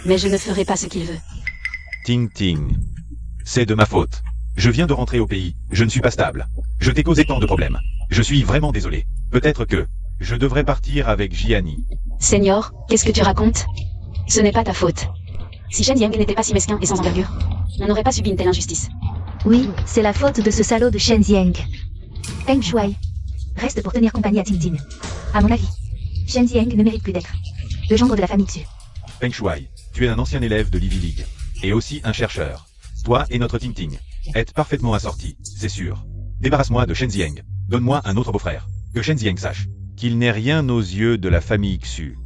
Mais je ne ferai pas ce qu'il veut. Ting Ting. C'est de ma faute. Je viens de rentrer au pays, je ne suis pas stable. Je t'ai causé tant de problèmes. Je suis vraiment désolé. Peut-être que je devrais partir avec Gianni. Seigneur, qu'est-ce que tu racontes? Ce n'est pas ta faute. Si Shen Yang n'était pas si mesquin et sans envergure, on n'aurait pas subi une telle injustice. Oui, c'est la faute de ce salaud de Shen Zieng. Peng Shuai. Reste pour tenir compagnie à Ting Ting. À mon avis, Shen Zieng ne mérite plus d'être le gendre de la famille Xu. Peng Shuai, tu es un ancien élève de l'Ivy League. Et aussi un chercheur. Toi et notre Ting Ting êtes parfaitement assortis, c'est sûr. Débarrasse-moi de Shen Zieng. Donne-moi un autre beau-frère. Que Shen Zieng sache qu'il n'est rien aux yeux de la famille Xu.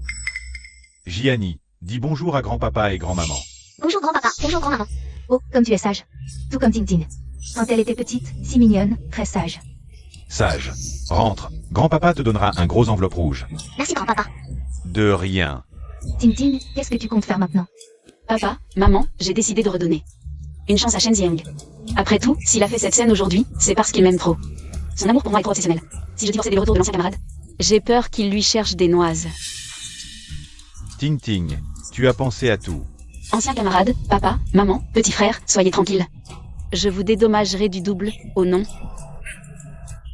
Gianni, dis bonjour à grand-papa et grand-maman. Bonjour grand-papa, bonjour grand-maman. Oh, comme tu es sage. Tout comme Ting Ting. Quand elle était petite, si mignonne, très sage. Sage. Rentre. Grand-papa te donnera un gros enveloppe rouge. Merci grand-papa. De rien. Ting Ting, qu'est-ce que tu comptes faire maintenant? Papa, maman, j'ai décidé de redonner une chance à Shen Zieng. Après tout, s'il a fait cette scène aujourd'hui, c'est parce qu'il m'aime trop. Son amour pour moi est trop obsessionnel. Si je divorçais dès le retour de l'ancien camarade, j'ai peur qu'il lui cherche des noises. Ting Ting, tu as pensé à tout. Ancien camarade, papa, maman, petit frère, soyez tranquilles. Je vous dédommagerai du double, au nom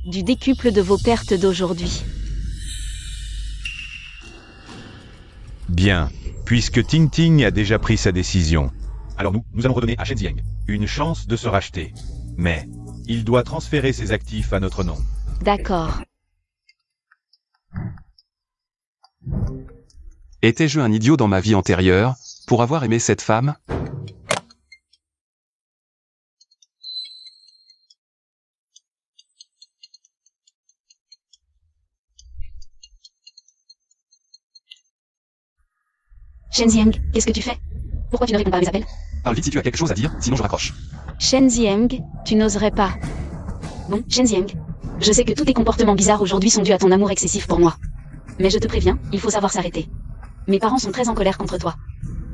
du décuple de vos pertes d'aujourd'hui. Bien, puisque Ting Ting a déjà pris sa décision. Alors nous allons redonner à Shen Zieng une chance de se racheter. Mais, il doit transférer ses actifs à notre nom. D'accord. Étais-je un idiot dans ma vie antérieure, pour avoir aimé cette femme? Shen Zieng, qu'est-ce que tu fais? Pourquoi tu ne réponds pas à mes appels? Parle vite si tu as quelque chose à dire, sinon je raccroche. Shen Zieng, tu n'oserais pas. Bon, Shen Zieng, je sais que tous tes comportements bizarres aujourd'hui sont dus à ton amour excessif pour moi. Mais je te préviens, il faut savoir s'arrêter. Mes parents sont très en colère contre toi.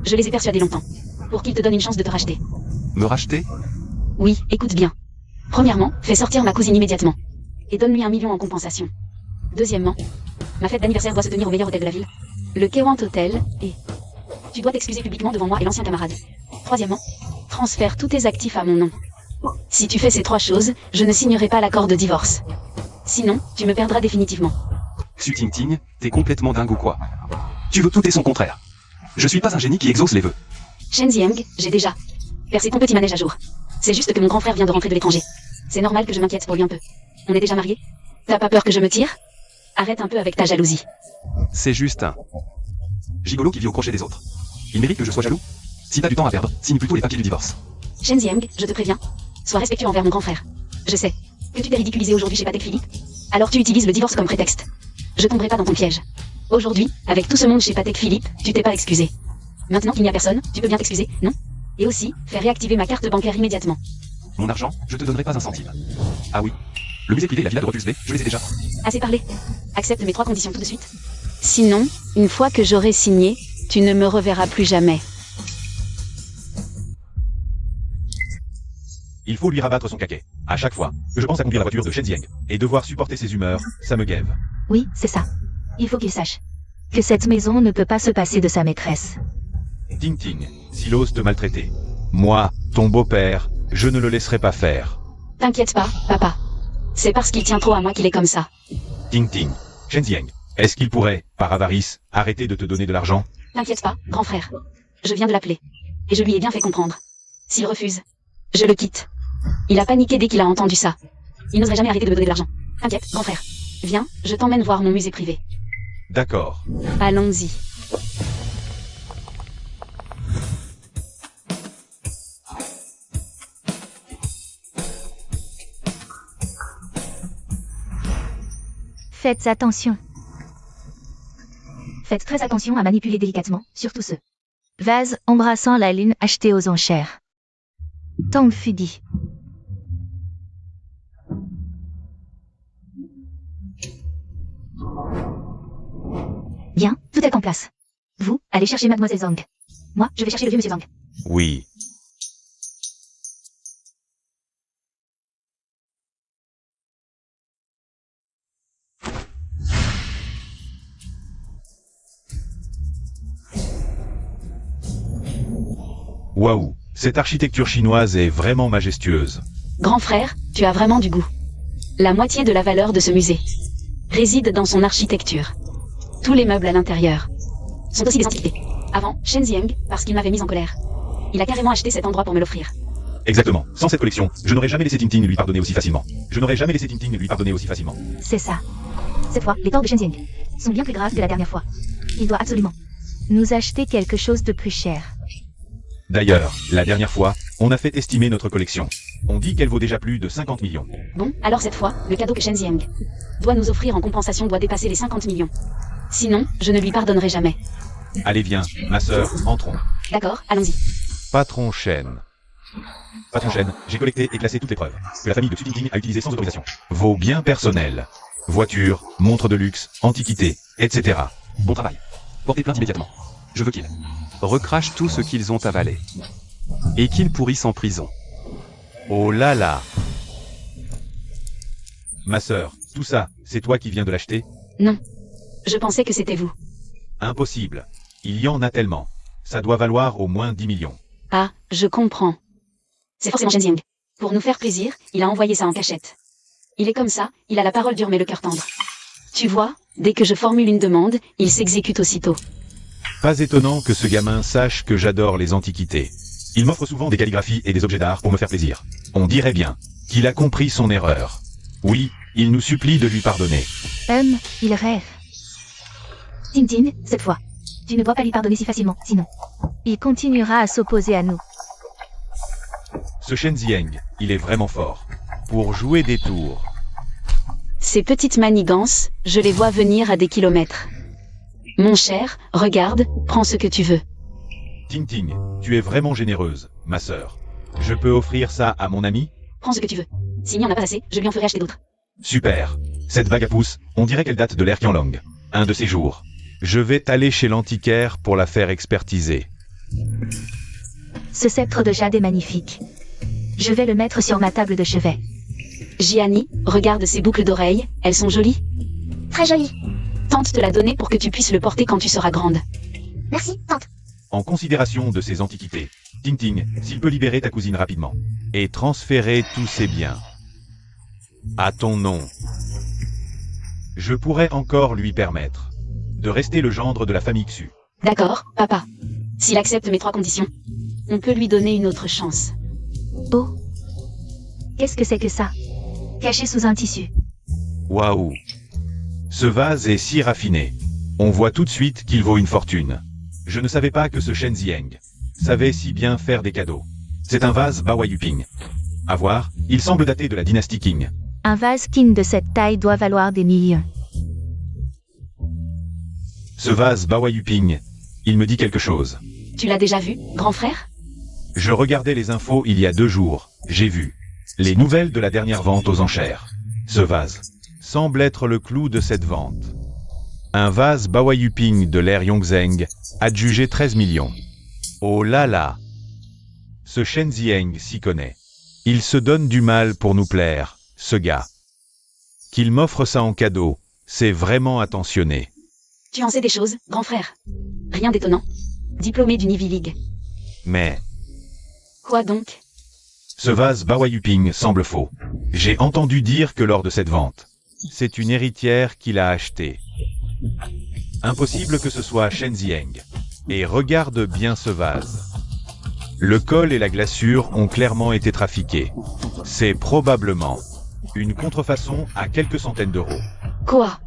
Je les ai persuadés longtemps. Pour qu'ils te donnent une chance de te racheter. Me racheter? Oui, écoute bien. Premièrement, fais sortir ma cousine immédiatement. Et donne-lui 1 million en compensation. Deuxièmement, ma fête d'anniversaire doit se tenir au meilleur hôtel de la ville. Le Kewant Hotel, et tu dois t'excuser publiquement devant moi et l'ancien camarade. Troisièmement, transfère tous tes actifs à mon nom. Si tu fais ces 3 choses, je ne signerai pas l'accord de divorce. Sinon, tu me perdras définitivement. Xu Ting Ting, t'es complètement dingue ou quoi? Tu veux tout et son contraire. Je suis pas un génie qui exauce les vœux. Shen Zieng, j'ai déjà percé ton petit manège à jour. C'est juste que mon grand frère vient de rentrer de l'étranger. C'est normal que je m'inquiète pour lui un peu. On est déjà mariés? T'as pas peur que je me tire? Arrête un peu avec ta jalousie. C'est juste un gigolo qui vit au crochet des autres. Il mérite que je sois jaloux? Si t'as du temps à perdre, signe plutôt les papiers du divorce. Shen Zieng, je te préviens. Sois respectueux envers mon grand frère. Je sais que tu t'es ridiculisé aujourd'hui chez Patek Philippe. Alors tu utilises le divorce comme prétexte. Je tomberai pas dans ton piège. Aujourd'hui, avec tout ce monde chez Patek Philippe, tu t'es pas excusé. Maintenant qu'il n'y a personne, tu peux bien t'excuser, non? Et aussi, fais réactiver ma carte bancaire immédiatement. Mon argent, je te donnerai pas un centime. Ah oui. Le musée privé et la villa de Repulse B, je les ai déjà. Assez parlé. Accepte mes 3 conditions tout de suite. Sinon, une fois que j'aurai signé, tu ne me reverras plus jamais. Il faut lui rabattre son caquet. À chaque fois que je pense à conduire la voiture de Shen Zieng et devoir supporter ses humeurs, ça me gève. Oui, c'est ça. Il faut qu'il sache que cette maison ne peut pas se passer de sa maîtresse. Ting Ting, s'il ose te maltraiter. Moi, ton beau-père, je ne le laisserai pas faire. T'inquiète pas, papa. C'est parce qu'il tient trop à moi qu'il est comme ça. Ting Ting, Shen Zieng, est-ce qu'il pourrait, par avarice, arrêter de te donner de l'argent? T'inquiète pas, grand frère. Je viens de l'appeler. Et je lui ai bien fait comprendre. S'il refuse, je le quitte. Il a paniqué dès qu'il a entendu ça. Il n'oserait jamais arrêter de me donner de l'argent. T'inquiète, grand frère. Viens, je t'emmène voir mon musée privé. D'accord. Allons-y. Faites attention. Faites très attention à manipuler délicatement, surtout ce vase embrassant la lune acheté aux enchères. Tant fut dit. Bien, tout est en place. Vous, allez chercher Mademoiselle Zhang. Moi, je vais chercher le vieux Monsieur Zhang. Oui. Waouh, cette architecture chinoise est vraiment majestueuse. Grand frère, tu as vraiment du goût. La moitié de la valeur de ce musée réside dans son architecture. Tous les meubles à l'intérieur sont aussi des antiquités. Avant, Shen Zieng, parce qu'il m'avait mis en colère. Il a carrément acheté cet endroit pour me l'offrir. Exactement. Sans cette collection, je n'aurais jamais laissé Tintin lui pardonner aussi facilement. C'est ça. Cette fois, les torts de Shen Zieng sont bien plus graves que la dernière fois. Il doit absolument nous acheter quelque chose de plus cher. D'ailleurs, la dernière fois, on a fait estimer notre collection. On dit qu'elle vaut déjà plus de 50 millions. Bon, alors cette fois, le cadeau que Shen Zieng doit nous offrir en compensation doit dépasser les 50 millions. Sinon, je ne lui pardonnerai jamais. Allez viens, ma sœur, entrons. D'accord, allons-y. Patron Shen, j'ai collecté et classé toutes les preuves que la famille de Xu Tingting a utilisées sans autorisation. Vos biens personnels, voitures, montres de luxe, antiquités, etc. Bon travail. Portez plainte immédiatement. Je veux qu'ils recrachent tout ce qu'ils ont avalé. Et qu'ils pourrissent en prison. Oh là là. Ma sœur, tout ça, c'est toi qui viens de l'acheter? Non. Je pensais que c'était vous. Impossible. Il y en a tellement. Ça doit valoir au moins 10 millions. Ah, je comprends. C'est forcément Shen Zieng. Pour nous faire plaisir, il a envoyé ça en cachette. Il est comme ça, il a la parole dure mais le cœur tendre. Tu vois, dès que je formule une demande, il s'exécute aussitôt. Pas étonnant que ce gamin sache que j'adore les antiquités. Il m'offre souvent des calligraphies et des objets d'art pour me faire plaisir. On dirait bien qu'il a compris son erreur. Oui, il nous supplie de lui pardonner. Il rêve. Tintin, cette fois. Tu ne dois pas lui pardonner si facilement, sinon il continuera à s'opposer à nous. Ce Shen Zieng, il est vraiment fort. Pour jouer des tours. Ces petites manigances, je les vois venir à des kilomètres. Mon cher, regarde, prends ce que tu veux. Tintin, tu es vraiment généreuse, ma sœur. Je peux offrir ça à mon ami? Prends ce que tu veux. S'il n'y en a pas assez, je lui en ferai acheter d'autres. Super. Cette bague à pouce, on dirait qu'elle date de l'ère Qianlong. Un de ces jours. Je vais aller chez l'antiquaire pour la faire expertiser. Ce sceptre de jade est magnifique. Je vais le mettre sur ma table de chevet. Jiani, regarde ces boucles d'oreilles, elles sont jolies. Très joli. Tente de la donner pour que tu puisses le porter quand tu seras grande. Merci, tante. En considération de ces antiquités, Tintin, s'il peut libérer ta cousine rapidement. Et transférer tous ses biens. À ton nom. Je pourrais encore lui permettre de rester le gendre de la famille Xu. D'accord, papa. S'il accepte mes 3 conditions, on peut lui donner une autre chance. Oh. Qu'est-ce que c'est que ça? Caché sous un tissu. Waouh. Ce vase est si raffiné. On voit tout de suite qu'il vaut une fortune. Je ne savais pas que ce Shen Zieng savait si bien faire des cadeaux. C'est un vase Bawai Yuping. À voir, il semble dater de la dynastie Qing. Un vase Qing de cette taille doit valoir des millions. Ce vase Bawai Yuping, il me dit quelque chose. Tu l'as déjà vu, grand frère? Je regardais les infos il y a 2 jours. J'ai vu les nouvelles de la dernière vente aux enchères. Ce vase semble être le clou de cette vente. Un vase Bawai Yuping de l'ère Yongzheng, adjugé 13 millions. Oh là là. Ce Shen Zieng s'y connaît. Il se donne du mal pour nous plaire, ce gars. Qu'il m'offre ça en cadeau, c'est vraiment attentionné. Tu en sais des choses, grand frère. Rien d'étonnant. Diplômé d'une Ivy League. Mais Quoi donc? ce vase Bawai Yuping semble faux. J'ai entendu dire que lors de cette vente, c'est une héritière qui l'a acheté. Impossible que ce soit Shen Zieng. Et regarde bien ce vase. Le col et la glaçure ont clairement été trafiqués. C'est probablement une contrefaçon à quelques centaines d'euros. Quoi?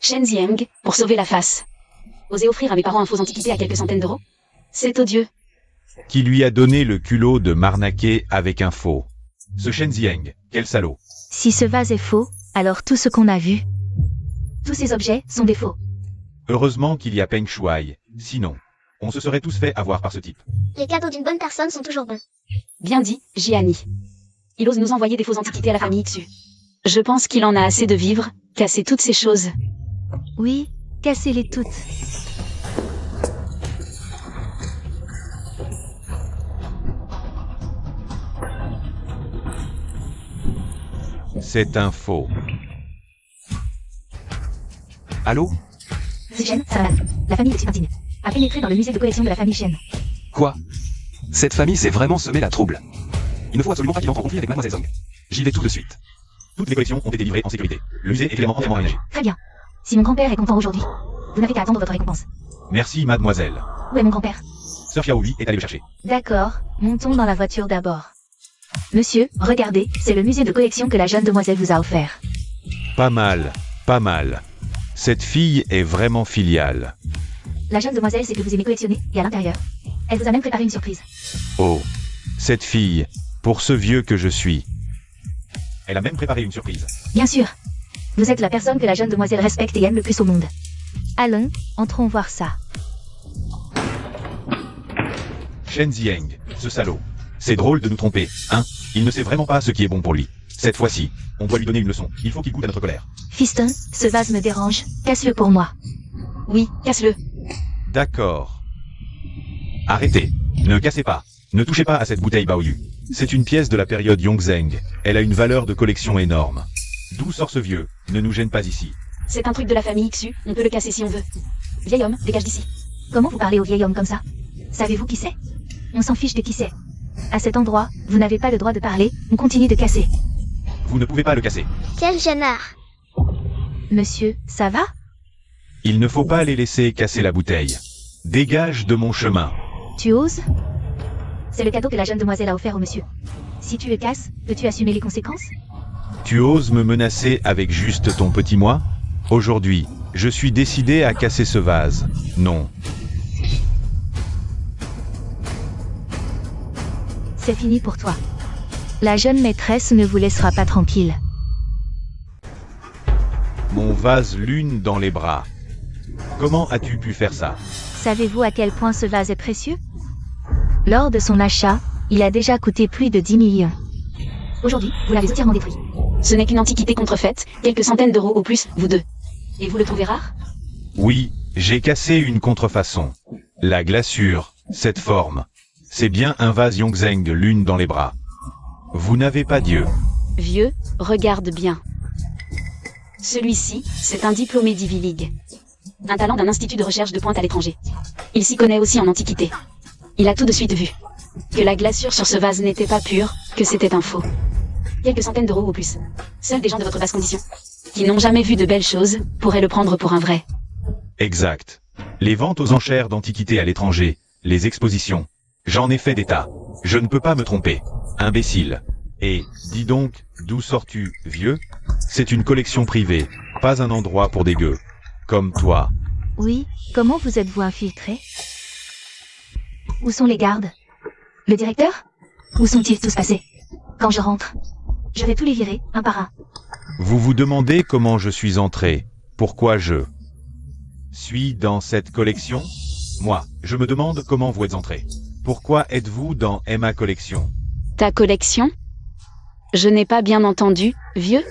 Shen Zieng, pour sauver la face. Oser offrir à mes parents un faux antiquité à quelques centaines d'euros? C'est odieux. Qui lui a donné le culot de m'arnaquer avec un faux. Ce Shen Zieng, quel salaud. Si ce vase est faux, alors tout ce qu'on a vu, tous ces objets sont des faux. Heureusement qu'il y a Peng Shuai, sinon, on se serait tous fait avoir par ce type. Les cadeaux d'une bonne personne sont toujours bons. Bien dit, Jiani. Il ose nous envoyer des fausses antiquités à la famille Xu. Je pense qu'il en a assez de vivre, casser toutes ces choses. Oui, cassez-les toutes. C'est un faux. Allô? C'est Shen, ça va. La famille de Xipantine a pénétré dans le musée de collection de la famille Shen. Quoi? Cette famille s'est vraiment semé la trouble. Il ne faut absolument pas qu'il entre en conflit avec Mademoiselle Zong. J'y vais tout de suite. Toutes les collections ont été livrées en sécurité. Le musée est clairement entièrement aménagé. Très bien. Si mon grand-père est content aujourd'hui, vous n'avez qu'à attendre votre récompense. Merci, mademoiselle. Où est mon grand-père? Sir Xiao lui est allé le chercher. D'accord, montons dans la voiture d'abord. Monsieur, regardez, c'est le musée de collection que la jeune demoiselle vous a offert. Pas mal, pas mal. Cette fille est vraiment filiale. La jeune demoiselle sait que vous aimez collectionner, et à l'intérieur, elle vous a même préparé une surprise. Oh, cette fille, pour ce vieux que je suis. Elle a même préparé une surprise. Bien sûr. Vous êtes la personne que la jeune demoiselle respecte et aime le plus au monde. Allons, entrons voir ça. Shen Zieng, ce salaud. C'est drôle de nous tromper, hein? Il ne sait vraiment pas ce qui est bon pour lui. Cette fois-ci, on doit lui donner une leçon. Il faut qu'il goûte à notre colère. Fiston, ce vase me dérange, casse-le pour moi. Oui, casse-le. D'accord. Arrêtez. Ne cassez pas. Ne touchez pas à cette bouteille Baoyu. C'est une pièce de la période Yongzheng. Elle a une valeur de collection énorme. D'où sort ce vieux? Ne nous gêne pas ici. C'est un truc de la famille Xu, on peut le casser si on veut. Vieil homme, dégage d'ici. Comment vous parlez au vieil homme comme ça? Savez-vous qui c'est? On s'en fiche de qui c'est. À cet endroit, vous n'avez pas le droit de parler, on continue de casser. Vous ne pouvez pas le casser. Quel gêneur. Monsieur, ça va? Il ne faut pas les laisser casser la bouteille. Dégage de mon chemin. Tu oses? C'est le cadeau que la jeune demoiselle a offert au monsieur. Si tu le casses, peux-tu assumer les conséquences? Tu oses me menacer avec juste ton petit moi? Aujourd'hui, je suis décidé à casser ce vase. Non. C'est fini pour toi. La jeune maîtresse ne vous laissera pas tranquille. Mon vase lune dans les bras. Comment as-tu pu faire ça? Savez-vous à quel point ce vase est précieux? Lors de son achat, il a déjà coûté plus de 10 millions. Aujourd'hui, vous l'avez entièrement détruit. Ce n'est qu'une antiquité contrefaite, quelques centaines d'euros au plus, vous deux. Et vous le trouvez rare? Oui, j'ai cassé une contrefaçon. La glaçure, cette forme. C'est bien un vase Yongzheng lune dans les bras. Vous n'avez pas Dieu. Vieux, regarde bien. Celui-ci, c'est un diplômé d'Ivy League. Un talent d'un institut de recherche de pointe à l'étranger. Il s'y connaît aussi en antiquité. Il a tout de suite vu que la glaçure sur ce vase n'était pas pure, que c'était un faux. Quelques centaines d'euros au plus. Seuls des gens de votre basse condition, qui n'ont jamais vu de belles choses, pourraient le prendre pour un vrai. Exact. Les ventes aux enchères d'antiquités à l'étranger, les expositions. J'en ai fait des tas. Je ne peux pas me tromper. Imbécile. Et, dis donc, d'où sors-tu, vieux? C'est une collection privée, pas un endroit pour des gueux. Comme toi. Oui, comment vous êtes-vous infiltré? Où sont les gardes? Le directeur? Où sont-ils tous passés? Quand je rentre, je vais tous les virer, un par un. Vous vous demandez comment je suis entré. Pourquoi je suis dans cette collection? Moi, je me demande comment vous êtes entré. Pourquoi êtes-vous dans Emma Collection? Ta collection? Je n'ai pas bien entendu, vieux?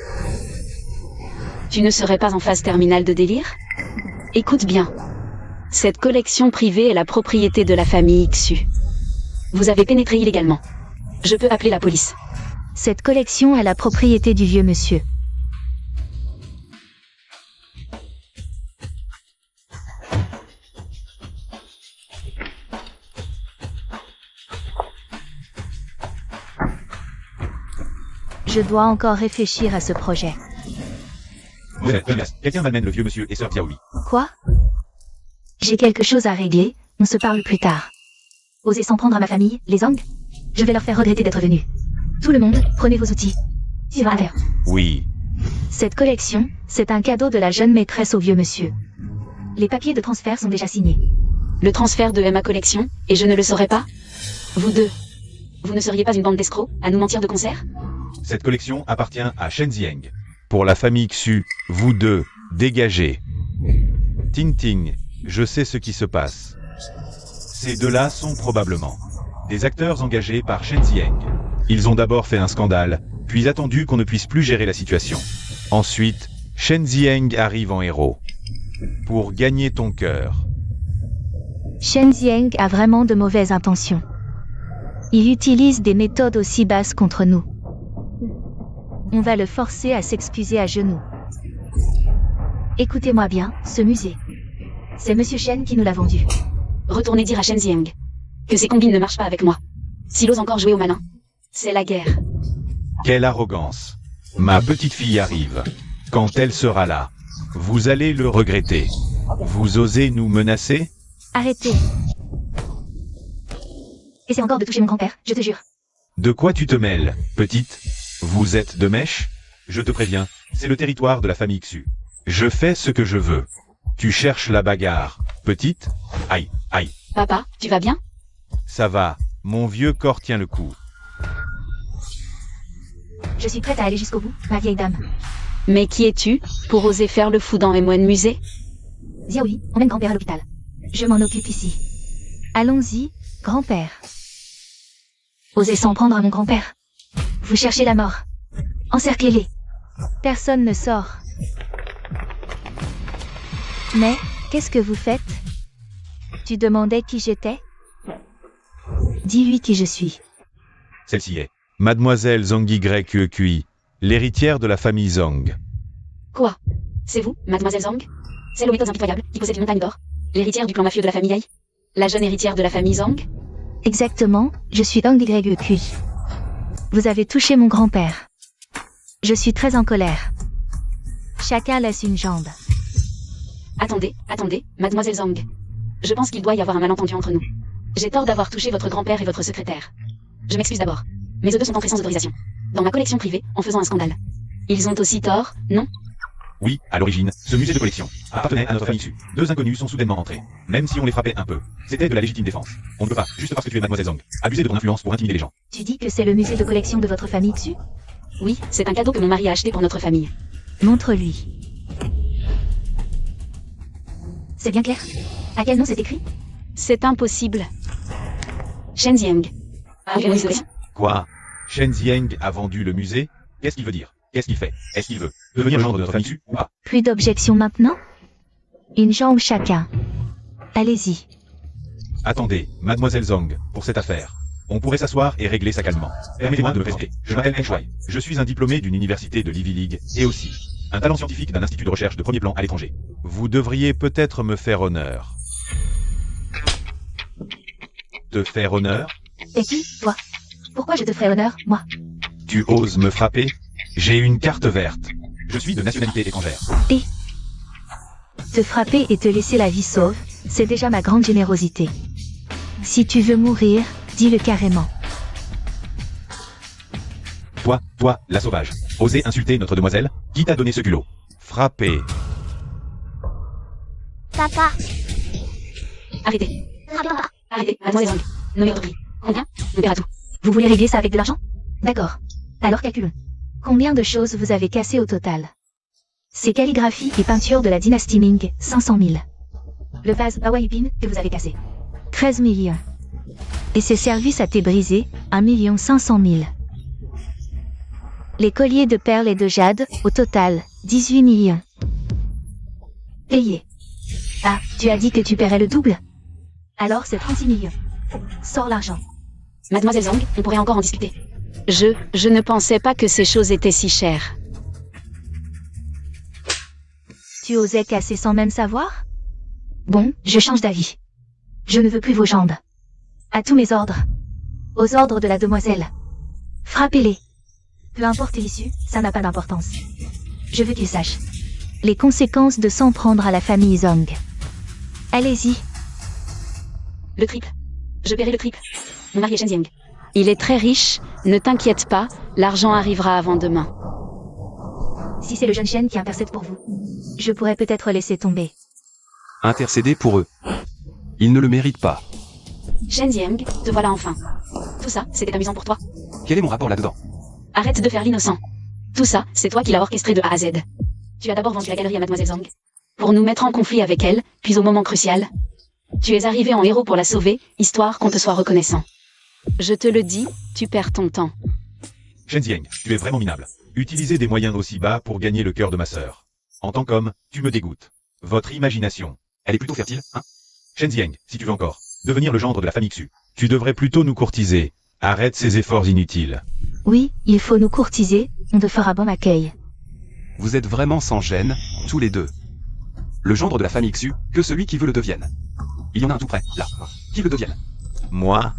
Tu ne serais pas en phase terminale de délire? Écoute bien. Cette collection privée est la propriété de la famille Xu. Vous avez pénétré illégalement. Je peux appeler la police. Cette collection est la propriété du vieux monsieur. Je dois encore réfléchir à ce projet. Quelqu'un m'amène le vieux monsieur et Sir Xiaohui. Quoi? J'ai quelque chose à régler, on se parle plus tard. Osez s'en prendre à ma famille, les Zong? Je vais leur faire regretter d'être venus. Tout le monde, prenez vos outils. Tu vas à l'heure. Oui. Cette collection, c'est un cadeau de la jeune maîtresse au vieux monsieur. Les papiers de transfert sont déjà signés. Le transfert de Emma Collection, et je ne le saurais pas? Vous deux. Vous ne seriez pas une bande d'escrocs, à nous mentir de concert? Cette collection appartient à Shen Zieng. Pour la famille Xu, vous deux, dégagez. Ting Ting, je sais ce qui se passe. Ces deux-là sont probablement des acteurs engagés par Shen Zieng. Ils ont d'abord fait un scandale, puis attendu qu'on ne puisse plus gérer la situation. Ensuite, Shen Zieng arrive en héros. Pour gagner ton cœur. Shen Zieng a vraiment de mauvaises intentions. Il utilise des méthodes aussi basses contre nous. On va le forcer à s'excuser à genoux. Écoutez-moi bien, ce musée. C'est Monsieur Shen qui nous l'a vendu. Retournez dire à Shen Zieng que ses combines ne marchent pas avec moi. S'il ose encore jouer au malin. C'est la guerre. Quelle arrogance. Ma petite fille arrive. Quand elle sera là, vous allez le regretter. Vous osez nous menacer? Arrêtez. Essaie encore de toucher mon grand-père, je te jure. De quoi tu te mêles, petite? Vous êtes de mèche? Je te préviens, c'est le territoire de la famille Xu. Je fais ce que je veux. Tu cherches la bagarre, petite? Aïe, aïe. Papa, tu vas bien? Ça va, mon vieux corps tient le coup. Je suis prête à aller jusqu'au bout, ma vieille dame. Mais qui es-tu, pour oser faire le fou dans M1 musée? Xiaoyi, emmène grand-père à l'hôpital. Je m'en occupe ici. Allons-y, grand-père. Osez s'en prendre à mon grand-père. Vous cherchez la mort. Encerclez-les. Personne ne sort. Mais, qu'est-ce que vous faites? Tu demandais qui j'étais? Dis-lui qui je suis. Celle-ci est Mademoiselle Zhang YQI, l'héritière de la famille Zhang. Quoi? C'est vous, Mademoiselle Zhang? Celle aux méthodes impitoyables, qui possède une montagne d'or? L'héritière du clan mafieux de la famille Yai? La jeune héritière de la famille Zhang? Exactement, je suis Zhang YQI. Vous avez touché mon grand-père. Je suis très en colère. Chacun laisse une jambe. Attendez, Mademoiselle Zhang. Je pense qu'il doit y avoir un malentendu entre nous. J'ai tort d'avoir touché votre grand-père et votre secrétaire. Je m'excuse d'abord. Mes œufs sont entrés sans autorisation. Dans ma collection privée, en faisant un scandale. Ils ont aussi tort, non? Oui, à l'origine, ce musée de collection appartenait à notre famille Xu. Deux inconnus sont soudainement entrés. Même si on les frappait un peu, c'était de la légitime défense. On ne peut pas, juste parce que tu es Mademoiselle Zhang, abuser de ton influence pour intimider les gens. Tu dis que c'est le musée de collection de votre famille Xu? Oui, c'est un cadeau que mon mari a acheté pour notre famille. Montre-lui. C'est bien clair? À quel nom c'est écrit? C'est impossible. Shen Jiang. Quoi? Shen Jiang a vendu le musée? Qu'est-ce qu'il veut dire? Qu'est-ce qu'il fait? Est-ce qu'il veut devenir gendre de notre famille Xu ou pas? Plus d'objections maintenant? Une jambe chacun. Allez-y. Attendez, Mademoiselle Zhang, pour cette affaire. On pourrait s'asseoir et régler ça calmement. Permettez-moi de me présenter. Je m'appelle Heng Shuai. Je suis un diplômé d'une université de l'Ivy League et aussi un talent scientifique d'un institut de recherche de premier plan à l'étranger. Vous devriez peut-être me faire honneur. Te faire honneur? Et qui, toi? Pourquoi je te ferai honneur, moi? Tu oses me frapper? J'ai une carte verte. Je suis de nationalité étrangère. Te frapper et te laisser la vie sauve, c'est déjà ma grande générosité. Si tu veux mourir, dis-le carrément. Toi, la sauvage. Osez insulter notre demoiselle? Qui t'a donné ce culot? Frapper. Papa, Arrêtez, papa, Mademoiselle Zhang. Nommez votre prix. Combien? On paiera tout. Vous voulez régler ça avec de l'argent? D'accord. Alors calculons. Combien de choses vous avez cassées au total? Ces calligraphies et peintures de la dynastie Ming, 500 000. Le vase Hawaii Pin que vous avez cassé. 13 millions. Et ces services à thé brisés, 1 500 000. Les colliers de perles et de jade, au total, 18 millions. Payé. Ah, tu as dit que tu paierais le double? Alors c'est 36 millions. Sors l'argent. Mademoiselle Zhang, on pourrait encore en discuter. Je ne pensais pas que ces choses étaient si chères. Tu osais casser sans même savoir? Bon, je change d'avis. Je ne veux plus vos jambes. À tous mes ordres. Aux ordres de la demoiselle. Frappez-les. Peu importe l'issue, ça n'a pas d'importance. Je veux qu'ils sachent les conséquences de s'en prendre à la famille Zhang. Allez-y. Le triple. Je paierai le triple. Mon mari est Shen Jiang. Il est très riche, ne t'inquiète pas, l'argent arrivera avant demain. Si c'est le jeune Shen qui intercède pour vous, je pourrais peut-être laisser tomber. Intercéder pour eux. Ils ne le méritent pas. Shen Jiang, te voilà enfin. Tout ça, c'était amusant pour toi. Quel est mon rapport là-dedans? Arrête de faire l'innocent. Tout ça, c'est toi qui l'as orchestré de A à Z. Tu as d'abord vendu la galerie à Mademoiselle Zhang. Pour nous mettre en conflit avec elle, puis au moment crucial, tu es arrivé en héros pour la sauver, histoire qu'on te soit reconnaissant. Je te le dis, tu perds ton temps. Shen Jiang, tu es vraiment minable. Utiliser des moyens aussi bas pour gagner le cœur de ma sœur. En tant qu'homme, tu me dégoûtes. Votre imagination. Elle est plutôt fertile, hein? Shen Jiang, si tu veux encore devenir le gendre de la famille Xu, tu devrais plutôt nous courtiser. Arrête ces efforts inutiles. Oui, il faut nous courtiser, on te fera bon accueil. Vous êtes vraiment sans gêne, tous les deux. Le gendre de la famille Xu, que celui qui veut le devienne. Il y en a un tout près, là. Qui le devienne. Moi?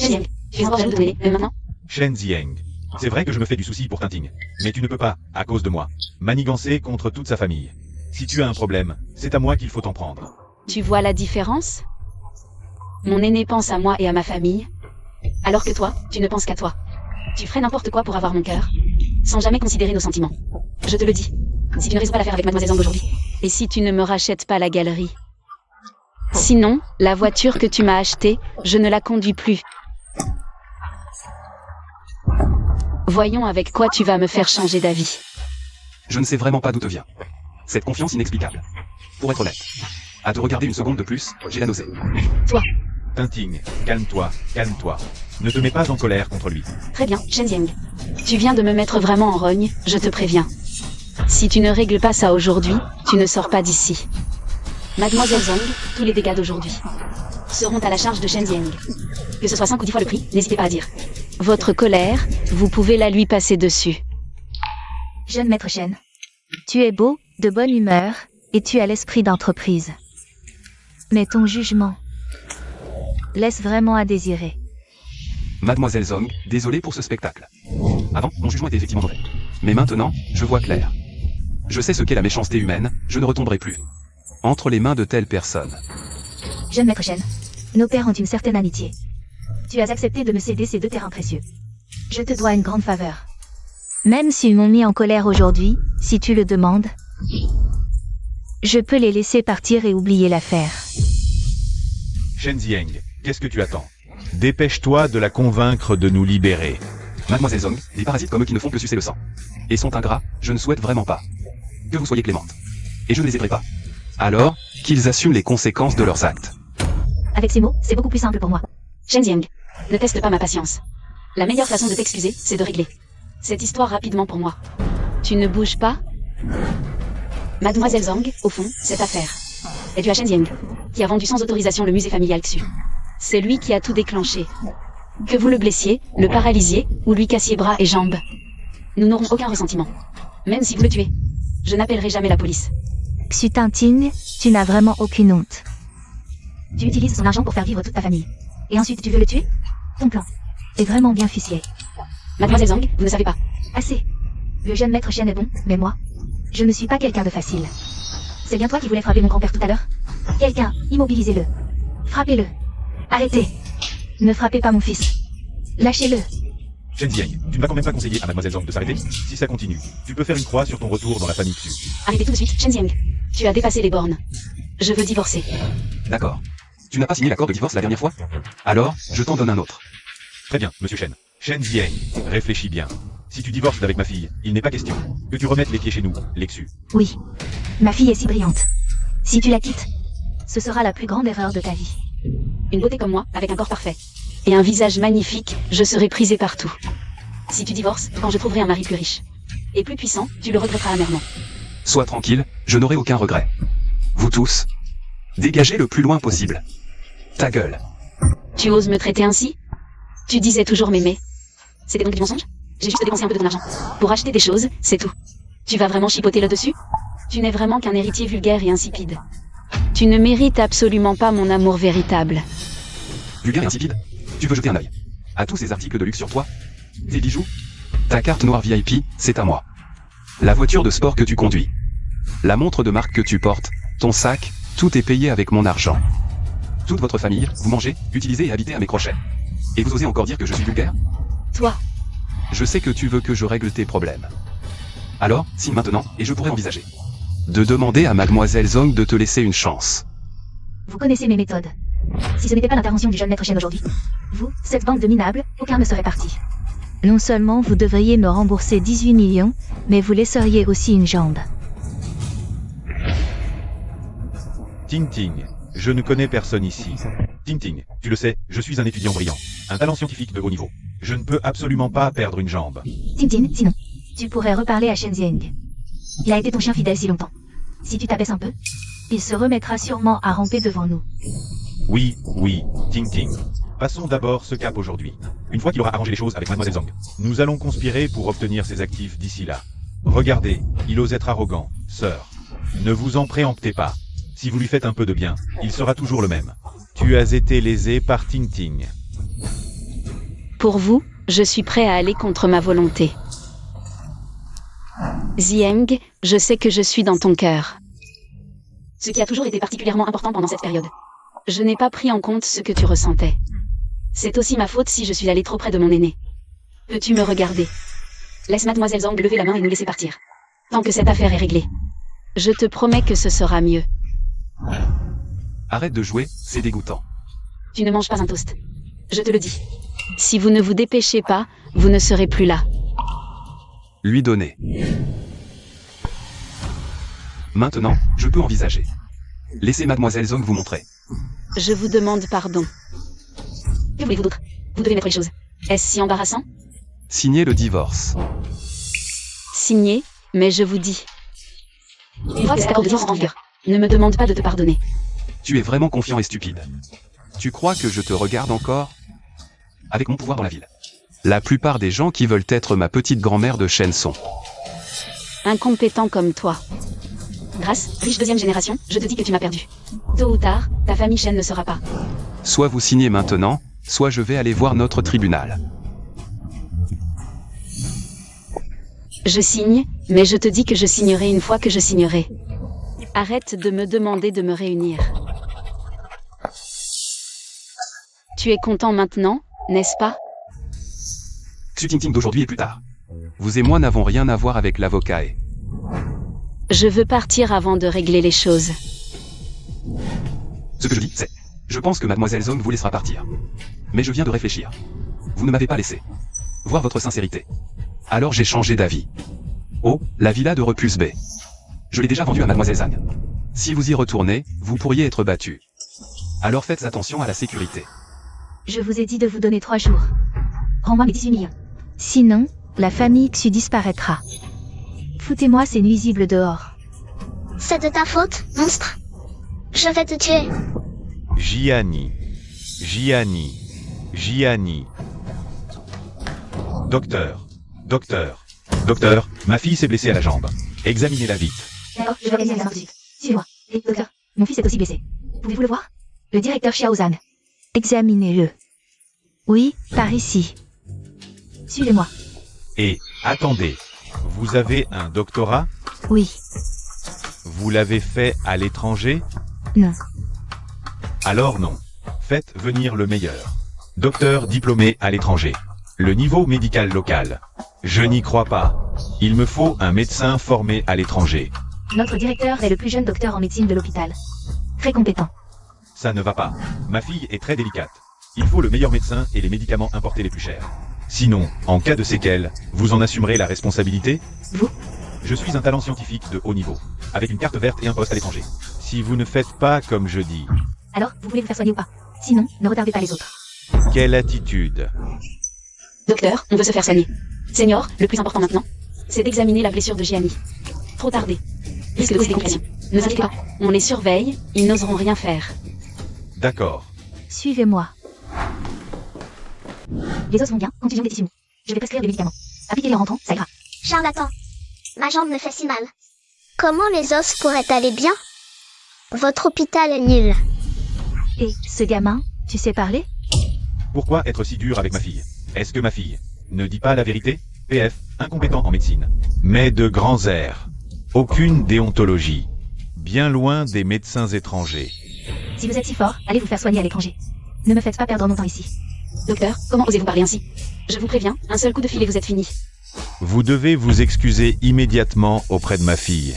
Shen Jiang, tu es encore jaloux de Noé, même maintenant? Shen Zieng. C'est vrai que je me fais du souci pour Tinting. Mais tu ne peux pas, à cause de moi, manigancer contre toute sa famille. Si tu as un problème, c'est à moi qu'il faut t'en prendre. Tu vois la différence? Mon aîné pense à moi et à ma famille, alors que toi, tu ne penses qu'à toi. Tu ferais n'importe quoi pour avoir mon cœur, sans jamais considérer nos sentiments. Je te le dis, si tu ne résous pas l'affaire avec Mademoiselle Zhang aujourd'hui. Et si tu ne me rachètes pas la galerie. Sinon, la voiture que tu m'as achetée, je ne la conduis plus. Voyons avec quoi tu vas me faire changer d'avis. Je ne sais vraiment pas d'où te vient cette confiance inexplicable. Pour être honnête, à te regarder une seconde de plus, j'ai la nausée. Toi. Tinting, calme-toi, calme-toi. Ne te mets pas en colère contre lui. Très bien, Shen Jiang. Tu viens de me mettre vraiment en rogne, je te préviens. Si tu ne règles pas ça aujourd'hui, tu ne sors pas d'ici. Mademoiselle Zhang, tous les dégâts d'aujourd'hui seront à la charge de Shen Jiang. Que ce soit 5 ou 10 fois le prix, n'hésitez pas à dire. Votre colère, vous pouvez la lui passer dessus. Jeune maître Shen. Tu es beau, de bonne humeur, et tu as l'esprit d'entreprise. Mais ton jugement laisse vraiment à désirer. Mademoiselle Zhang, désolé pour ce spectacle. Avant, mon jugement était effectivement mauvais. Mais maintenant, je vois clair. Je sais ce qu'est la méchanceté humaine, je ne retomberai plus entre les mains de telles personnes. Jeune maître Shen, nos pères ont une certaine amitié. Tu as accepté de me céder ces 2 terrains précieux. Je te dois une grande faveur. Même s'ils m'ont mis en colère aujourd'hui, si tu le demandes, je peux les laisser partir et oublier l'affaire. Shen Zieng, qu'est-ce que tu attends? Dépêche-toi de la convaincre de nous libérer. Mademoiselle Zhang, des parasites comme eux qui ne font que sucer le sang. Et sont ingrats, je ne souhaite vraiment pas que vous soyez clémente. Et je ne les aiderai pas. Alors, qu'ils assument les conséquences de leurs actes. Avec ces mots, c'est beaucoup plus simple pour moi. Shen Jiang, ne teste pas ma patience. La meilleure façon de t'excuser, c'est de régler cette histoire rapidement pour moi. Tu ne bouges pas? Mademoiselle Zhang, au fond, cette affaire est due à Shen Jiang, qui a vendu sans autorisation le musée familial Xu. C'est lui qui a tout déclenché. Que vous le blessiez, le paralysiez, ou lui cassiez bras et jambes, nous n'aurons aucun ressentiment. Même si vous le tuez, je n'appellerai jamais la police. Xu Tinting, tu n'as vraiment aucune honte. Tu utilises son argent pour faire vivre toute ta famille. Et ensuite tu veux le tuer? Ton plan est vraiment bien ficelé. Mademoiselle Zhang, vous ne savez pas. Assez. Le jeune maître Shen est bon, mais moi, je ne suis pas quelqu'un de facile. C'est bien toi qui voulais frapper mon grand-père tout à l'heure? Quelqu'un, immobilisez-le. Frappez-le. Arrêtez. Ne frappez pas mon fils. Lâchez-le. Shen Zieng, tu ne vas quand même pas conseiller à Mademoiselle Zhang de s'arrêter? Si ça continue, tu peux faire une croix sur ton retour dans la famille Xu. Arrêtez tout de suite, Shen Jiang. Tu as dépassé les bornes. Je veux divorcer. D'accord. Tu n'as pas signé l'accord de divorce la dernière fois? Alors, je t'en donne un autre. Très bien, monsieur Shen. Shen Zieng, réfléchis bien. Si tu divorces d'avec ma fille, il n'est pas question que tu remettes les pieds chez nous, les Xu. Oui. Ma fille est si brillante. Si tu la quittes, ce sera la plus grande erreur de ta vie. Une beauté comme moi, avec un corps parfait. Et un visage magnifique, je serai prisée partout. Si tu divorces, quand je trouverai un mari plus riche et plus puissant, tu le regretteras amèrement. Sois tranquille, je n'aurai aucun regret. Vous tous, dégagez le plus loin possible. Ta gueule. Tu oses me traiter ainsi? Tu disais toujours m'aimer. C'était donc du mensonge? J'ai juste dépensé un peu de ton argent pour acheter des choses, c'est tout. Tu vas vraiment chipoter là-dessus? Tu n'es vraiment qu'un héritier vulgaire et insipide. Tu ne mérites absolument pas mon amour véritable. Vulgaire et insipide? Tu veux jeter un œil à tous ces articles de luxe sur toi? Tes bijoux? Ta carte noire VIP, c'est à moi. La voiture de sport que tu conduis. La montre de marque que tu portes. Ton sac, tout est payé avec mon argent. Toute votre famille, vous mangez, utilisez et habitez à mes crochets. Et vous osez encore dire que je suis vulgaire? Toi, Je sais que tu veux que je règle tes problèmes. Alors, signe maintenant, et je pourrais envisager de demander à Mademoiselle Zhang de te laisser une chance. Vous connaissez mes méthodes. Si ce n'était pas l'intervention du jeune maître Shen aujourd'hui, vous, cette bande de minables, aucun ne serait parti. Non seulement vous devriez me rembourser 18 millions, mais vous laisseriez aussi une jambe. Tinting, je ne connais personne ici. Tinting, tu le sais, je suis un étudiant brillant, un talent scientifique de haut niveau. Je ne peux absolument pas perdre une jambe. Tintin, sinon, tu pourrais reparler à Shen Zieng. Il a été ton chien fidèle si longtemps. Si tu t'abaisses un peu, il se remettra sûrement à ramper devant nous. Oui, Tinting. Passons d'abord ce cap aujourd'hui. Une fois qu'il aura arrangé les choses avec Mademoiselle Zhang, nous allons conspirer pour obtenir ses actifs d'ici là. Regardez, il ose être arrogant, sœur. Ne vous en préemptez pas. Si vous lui faites un peu de bien, il sera toujours le même. Tu as été lésé par Tinting. Pour vous, je suis prêt à aller contre ma volonté. Zieng, je sais que je suis dans ton cœur. Ce qui a toujours été particulièrement important pendant cette période. Je n'ai pas pris en compte ce que tu ressentais. C'est aussi ma faute si je suis allée trop près de mon aîné. Peux-tu me regarder? Laisse mademoiselle Zhang lever la main et nous laisser partir. Tant que cette affaire est réglée. Je te promets que ce sera mieux. Arrête de jouer, c'est dégoûtant. Tu ne manges pas un toast. Je te le dis. Si vous ne vous dépêchez pas, vous ne serez plus là. Lui donner. Maintenant, je peux envisager. Laissez mademoiselle Zhang vous montrer. Je vous demande pardon. Que voulez-vous d'autre? Vous devez mettre les choses. Est-ce si embarrassant? Signez le divorce. Signé, mais je vous dis. Une fois que cet accord de divorce est en vigueur, ne me demande pas de te pardonner. Tu es vraiment confiant et stupide. Tu crois que je te regarde encore? Avec mon pouvoir dans la ville. La plupart des gens qui veulent être ma petite grand-mère de Shen sont Incompétent comme toi. Grâce, riche deuxième génération, je te dis que tu m'as perdu. Tôt ou tard, ta famille Shen ne sera pas. soit vous signez maintenant, soit je vais aller voir notre tribunal. Je signe, mais je te dis que je signerai une fois que je signerai. Arrête de me demander de me réunir. Tu es content maintenant, n'est-ce pas? Xu Tingting d'aujourd'hui et plus tard. Vous et moi n'avons rien à voir avec l'avocat et... Je veux partir avant de régler les choses. Ce que je dis, c'est... Je pense que mademoiselle Zhang vous laissera partir. Mais je viens de réfléchir. Vous ne m'avez pas laissé voir votre sincérité. Alors j'ai changé d'avis. Oh, la villa de Repulse B. Je l'ai déjà vendue à mademoiselle Zhang. Si vous y retournez, vous pourriez être battu. Alors faites attention à la sécurité. Je vous ai dit de vous donner 3 jours. Rends-moi mes 18 millions. Sinon, la famille Xu disparaîtra. Foutez-moi ces nuisibles dehors. C'est de ta faute, monstre. Je vais te tuer. Jiani. Jiani. Jiani. Docteur. Docteur. Docteur, ma fille s'est blessée à la jambe. Examinez-la vite. D'accord, je vais organiser la tout de suite. Suivez-moi. Et, docteur, mon fils est aussi blessé. Pouvez-vous le voir? Le directeur Xiaozan. Examinez-le. Oui, par ici. Suivez-moi. Et, attendez. Vous avez un doctorat? Oui. Vous l'avez fait à l'étranger? Non. Alors non. Faites venir le meilleur. Docteur diplômé à l'étranger. Le niveau médical local. Je n'y crois pas. Il me faut un médecin formé à l'étranger. Notre directeur est le plus jeune docteur en médecine de l'hôpital. Très compétent. Ça ne va pas. Ma fille est très délicate. Il faut le meilleur médecin et les médicaments importés les plus chers. Sinon, en cas de séquelles, vous en assumerez la responsabilité? Vous? Je suis un talent scientifique de haut niveau, avec une carte verte et un poste à l'étranger. Si vous ne faites pas comme je dis... Alors, vous voulez vous faire soigner ou pas? Sinon, ne retardez pas les autres. Quelle attitude! Docteur, on veut se faire soigner. Senior, le plus important maintenant, c'est d'examiner la blessure de Jiani. Trop tardé. Risque de causer des complications. Ne vous inquiétez pas, on les surveille, ils n'oseront rien faire. D'accord. Suivez-moi. Les os vont bien, contusion des tissus mous. Je vais prescrire des médicaments. Appliquez-les en rentrant, ça ira. Charlatan. Ma jambe me fait si mal. Comment les os pourraient aller bien? Votre hôpital est nul. Et, ce gamin, tu sais parler? Pourquoi être si dur avec ma fille? Est-ce que ma fille ne dit pas la vérité? PF, incompétent en médecine. Mais de grands airs. Aucune déontologie. Bien loin des médecins étrangers. Si vous êtes si fort, allez vous faire soigner à l'étranger. Ne me faites pas perdre mon temps ici. Docteur, comment osez-vous parler ainsi? Je vous préviens, un seul coup de fil et vous êtes fini. Vous devez vous excuser immédiatement auprès de ma fille.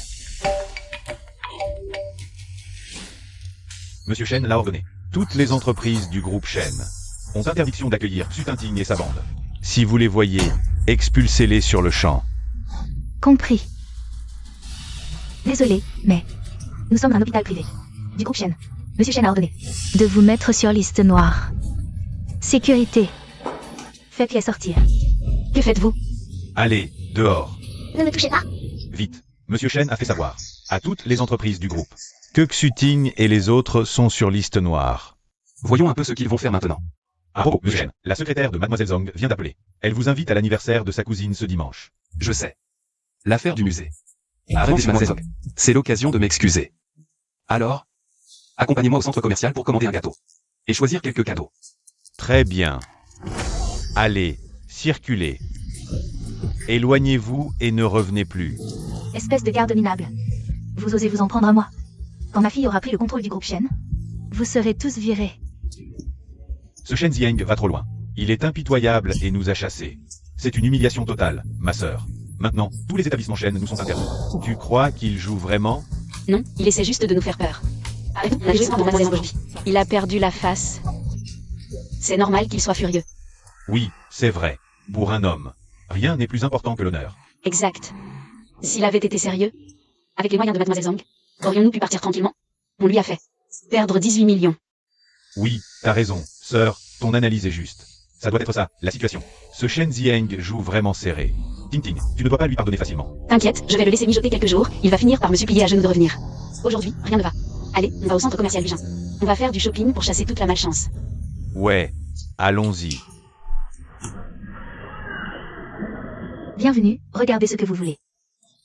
Monsieur Shen l'a ordonné. Toutes les entreprises du groupe Shen ont interdiction d'accueillir Xu Tingting et sa bande. Si vous les voyez, expulsez-les sur le champ. Compris. Désolé, mais... Nous sommes un hôpital privé. Du groupe Shen. Monsieur Shen a ordonné de vous mettre sur liste noire. Sécurité. Faites-les sortir. Que faites-vous? Allez, dehors. Ne me touchez pas. Vite. Monsieur Shen a fait savoir à toutes les entreprises du groupe que Xu Ting et les autres sont sur liste noire. Voyons un peu ce qu'ils vont faire maintenant. À propos, Monsieur Shen, la secrétaire de mademoiselle Zhang vient d'appeler. Elle vous invite à l'anniversaire de sa cousine ce dimanche. Je sais. L'affaire du musée. Arrêtez, mademoiselle Zhang. C'est l'occasion de m'excuser. Alors, accompagnez-moi au centre commercial pour commander un gâteau. Et choisir quelques cadeaux. Très bien. Allez, circulez. Éloignez-vous et ne revenez plus. Espèce de garde minable. Vous osez vous en prendre à moi. Quand ma fille aura pris le contrôle du groupe Shen, vous serez tous virés. Ce Shen Zieng va trop loin. Il est impitoyable et nous a chassés. C'est une humiliation totale, ma sœur. Maintenant, tous les établissements Shen nous sont interdits. Tu crois qu'il joue vraiment? Non, il essaie juste de nous faire peur. On a joué pour Mademoiselle aujourd'hui. Il a perdu la face. C'est normal qu'il soit furieux. Oui, c'est vrai. Pour un homme, rien n'est plus important que l'honneur. Exact. S'il avait été sérieux, avec les moyens de Mademoiselle Zhang, aurions-nous pu partir tranquillement? On lui a fait perdre 18 millions. Oui, t'as raison, sœur, ton analyse est juste. Ça doit être ça, la situation. Ce Shen Zieng joue vraiment serré. Ting Ting, tu ne dois pas lui pardonner facilement. T'inquiète, je vais le laisser mijoter quelques jours, il va finir par me supplier à genoux de revenir. Aujourd'hui, rien ne va. Allez, on va au centre commercial Bugin. On va faire du shopping pour chasser toute la malchance. Ouais, allons-y. Bienvenue, regardez ce que vous voulez.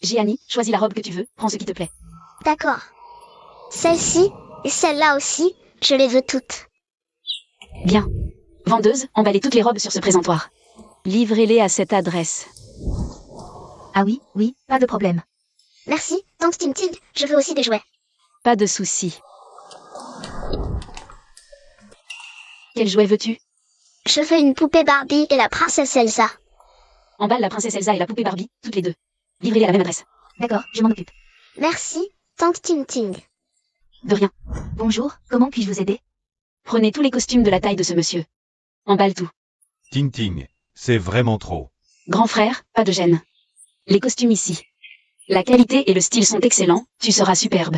Gianni, choisis la robe que tu veux, prends ce qui te plaît. D'accord. Celle-ci et celle-là aussi, je les veux toutes. Bien. Vendeuse, emballez toutes les robes sur ce présentoir. Livrez-les à cette adresse. Ah oui, oui, pas de problème. Merci, tante Tintin, je veux aussi des jouets. Pas de souci. Quel jouet veux-tu? Je veux une poupée Barbie et la princesse Elsa. Emballe la princesse Elsa et la poupée Barbie, toutes les deux. Livrez-les à la même adresse. D'accord, je m'en occupe. Merci, tante Tintin. De rien. Bonjour, comment puis-je vous aider? Prenez tous les costumes de la taille de ce monsieur. Emballe tout. Ting Ting, c'est vraiment trop. Grand frère, pas de gêne. Les costumes ici. La qualité et le style sont excellents, tu seras superbe.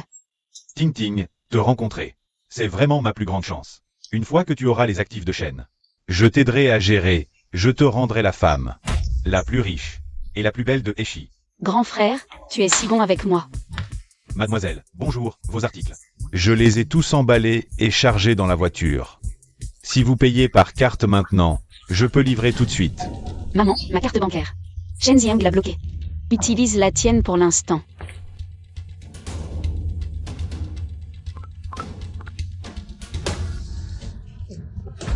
Ting Ting, te rencontrer. C'est vraiment ma plus grande chance. Une fois que tu auras les actifs de Shen, je t'aiderai à gérer, je te rendrai la femme, la plus riche, et la plus belle de Heshi. Grand frère, tu es si bon avec moi. Mademoiselle, bonjour, vos articles. Je les ai tous emballés et chargés dans la voiture. Si vous payez par carte maintenant, je peux livrer tout de suite. Maman, ma carte bancaire. Shen Ziang l'a bloquée. Utilise la tienne pour l'instant.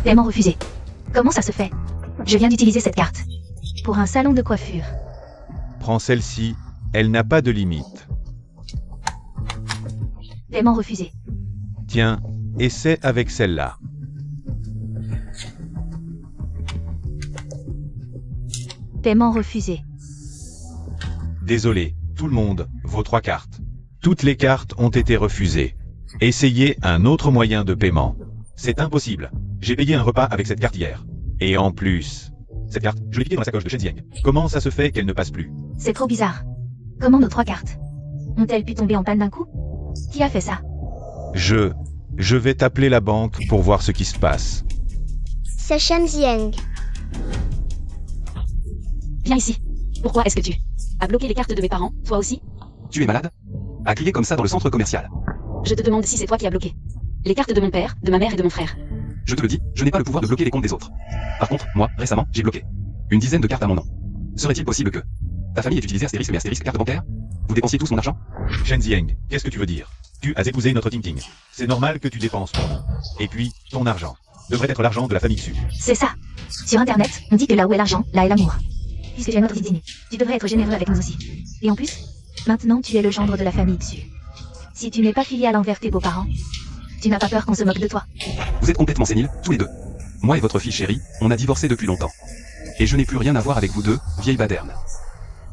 Paiement refusé. Comment ça se fait? Je viens d'utiliser cette carte. Pour un salon de coiffure. Prends celle-ci, elle n'a pas de limite. Paiement refusé. Tiens, essaie avec celle-là. Paiement refusé. Désolé, tout le monde, vos 3 cartes. Toutes les cartes ont été refusées. Essayez un autre moyen de paiement. C'est impossible. J'ai payé un repas avec cette carte hier. Et en plus, cette carte, je l'ai piquée dans la sacoche de Shen Zieng. Comment ça se fait qu'elle ne passe plus? C'est trop bizarre. Comment nos 3 cartes ont-elles pu tomber en panne d'un coup? Qui a fait ça? Je vais t'appeler la banque pour voir ce qui se passe. C'est Shen Zieng. Viens ici. Pourquoi est-ce que tu as bloqué les cartes de mes parents, toi aussi? Tu es malade? À crier comme ça dans le centre commercial. Je te demande si c'est toi qui as bloqué les cartes de mon père, de ma mère et de mon frère. Je te le dis, je n'ai pas le pouvoir de bloquer les comptes des autres. Par contre, moi, récemment, j'ai bloqué une dizaine de cartes à mon nom. Serait-il possible que ta famille ait utilisé astérisque mais astérisque carte bancaire? Vous dépensiez tous mon argent? Shen Zieng, qu'est-ce que tu veux dire? Tu as épousé notre Ting Ting. C'est normal que tu dépenses ton nom. Et puis, ton argent devrait être l'argent de la famille Xu. C'est ça. Sur internet, on dit que là où est l'argent, là est l'amour. Puisque tu es notre Titini, tu devrais être généreux avec nous aussi. Et en plus, maintenant tu es le gendre de la famille Xu. Si tu n'es pas filial envers tes beaux-parents, tu n'as pas peur qu'on se moque de toi. Vous êtes complètement séniles, tous les deux. Moi et votre fille chérie, on a divorcé depuis longtemps. Et je n'ai plus rien à voir avec vous deux, vieille baderne.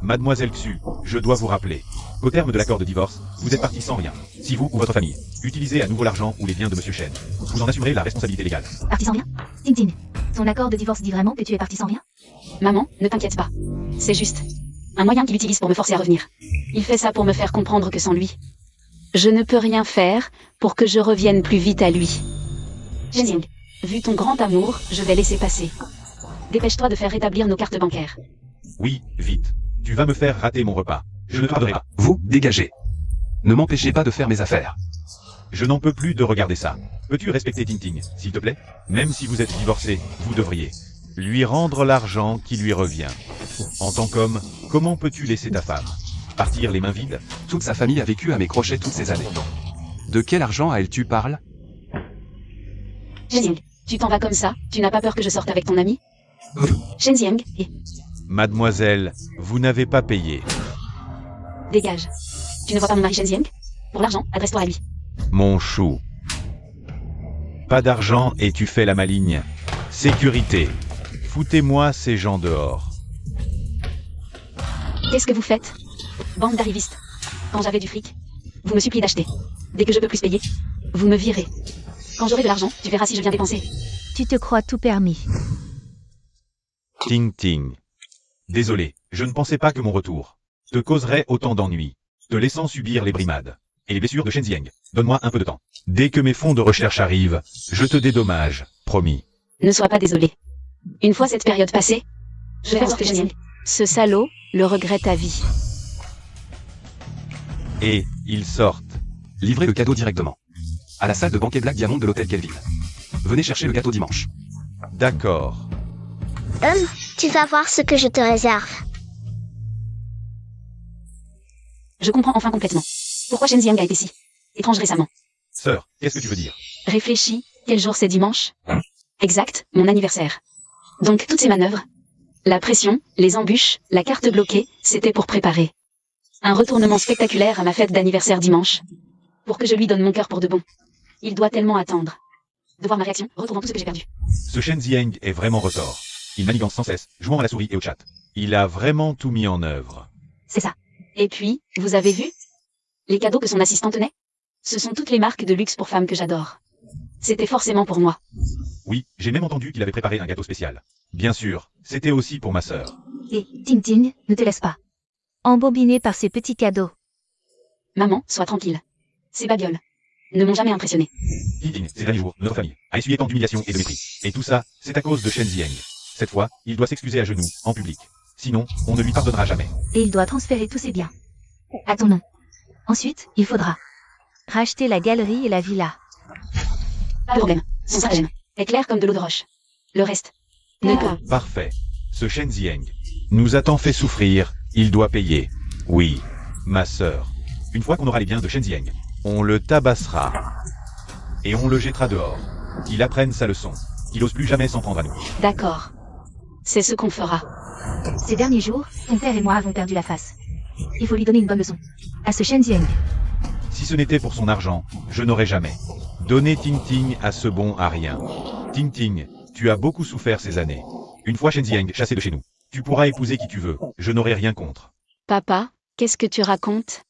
Mademoiselle Xu, je dois vous rappeler qu'au terme de l'accord de divorce, vous êtes partis sans rien. Si vous ou votre famille utilisez à nouveau l'argent ou les biens de Monsieur Shen, vous en assumerez la responsabilité légale. Parti sans rien? Tintin, ton accord de divorce dit vraiment que tu es parti sans rien? Maman, ne t'inquiète pas. C'est juste un moyen qu'il utilise pour me forcer à revenir. Il fait ça pour me faire comprendre que sans lui, je ne peux rien faire pour que je revienne plus vite à lui. Shen Zieng, vu ton grand amour, je vais laisser passer. Dépêche-toi de faire rétablir nos cartes bancaires. Oui, vite. Tu vas me faire rater mon repas. Je ne pardonnerai pas. Vous, dégagez. Ne m'empêchez pas de faire mes affaires. Je n'en peux plus de regarder ça. Peux-tu respecter Ting Ting, s'il te plaît? Même si vous êtes divorcé, vous devriez lui rendre l'argent qui lui revient. En tant qu'homme, comment peux-tu laisser ta femme partir les mains vides? Toute sa famille a vécu à mes crochets toutes ces années. De quel argent à elle tu parles? Shen Zieng, tu t'en vas comme ça? Tu n'as pas peur que je sorte avec ton ami? Shen Jiang, et Mademoiselle, vous n'avez pas payé. dégage. Tu ne vois pas mon mari Shen Jiang? Pour l'argent, adresse-toi à lui. Mon chou. Pas d'argent et tu fais la maligne. Sécurité. Foutez-moi ces gens dehors. Qu'est-ce que vous faites? Bande d'arrivistes. Quand j'avais du fric, vous me suppliez d'acheter. Dès que je peux plus payer, vous me virez. Quand j'aurai de l'argent, tu verras si je viens dépenser. Tu te crois tout permis. Ting ting. Désolé, je ne pensais pas que mon retour te causerait autant d'ennuis, te laissant subir les brimades et les blessures de Shen Jiang. Donne-moi un peu de temps. Dès que mes fonds de recherche arrivent, je te dédommage, promis. Ne sois pas désolé. Une fois cette période passée, je vais sortir Shen Jiang. Ce salaud le regrette à vie. Et, ils sortent. Livrez le cadeau directement. À la salle de banquet Black Diamond de l'hôtel Kelvin. Venez chercher le gâteau dimanche. D'accord. Tu vas voir ce que je te réserve. Je comprends enfin complètement. Pourquoi Shen Jiang a été si étrange récemment. Sœur, qu'est-ce que tu veux dire? Réfléchis, quel jour c'est dimanche? Exact, mon anniversaire. Donc toutes ces manœuvres, la pression, les embûches, la carte bloquée, c'était pour préparer un retournement spectaculaire à ma fête d'anniversaire dimanche. Pour que je lui donne mon cœur pour de bon. Il doit tellement attendre de voir ma réaction, retrouvant tout ce que j'ai perdu. Ce Shen Jiang est vraiment retors. Il manigance sans cesse, jouant à la souris et au chat. Il a vraiment tout mis en œuvre. C'est ça. Et puis, vous avez vu les cadeaux que son assistant tenait? Ce sont toutes les marques de luxe pour femmes que j'adore. C'était forcément pour moi. Oui, j'ai même entendu qu'il avait préparé un gâteau spécial. Bien sûr, c'était aussi pour ma sœur. Et, Ting Ting, ne te laisse pas embobiner par ces petits cadeaux. Maman, sois tranquille. Ces babioles ne m'ont jamais impressionné. Ting Ting, ces derniers jours, notre famille a essuyé tant d'humiliation et de mépris. Et tout ça, c'est à cause de Shen Jiang. Cette fois, il doit s'excuser à genoux, en public. Sinon, on ne lui pardonnera jamais. Et il doit transférer tous ses biens à ton nom. Ensuite, il faudra racheter la galerie et la villa. Pas de problème. Son stratagème est clair comme de l'eau de roche. Le reste ne peut. Parfait. Ce Shen Jiang nous a tant fait souffrir, il doit payer. Oui, ma sœur. Une fois qu'on aura les biens de Shen Jiang, on le tabassera. Et on le jettera dehors. Qu'il apprenne sa leçon. Qu'il ose plus jamais s'en prendre à nous. D'accord. C'est ce qu'on fera. Ces derniers jours, ton père et moi avons perdu la face. Il faut lui donner une bonne leçon. À ce Shen Jiang. Si ce n'était pour son argent, je n'aurais jamais donné Ting Ting à ce bon à rien. Ting Ting, tu as beaucoup souffert ces années. Une fois Shen Jiang chassé de chez nous, tu pourras épouser qui tu veux, je n'aurai rien contre. Papa, qu'est-ce que tu racontes?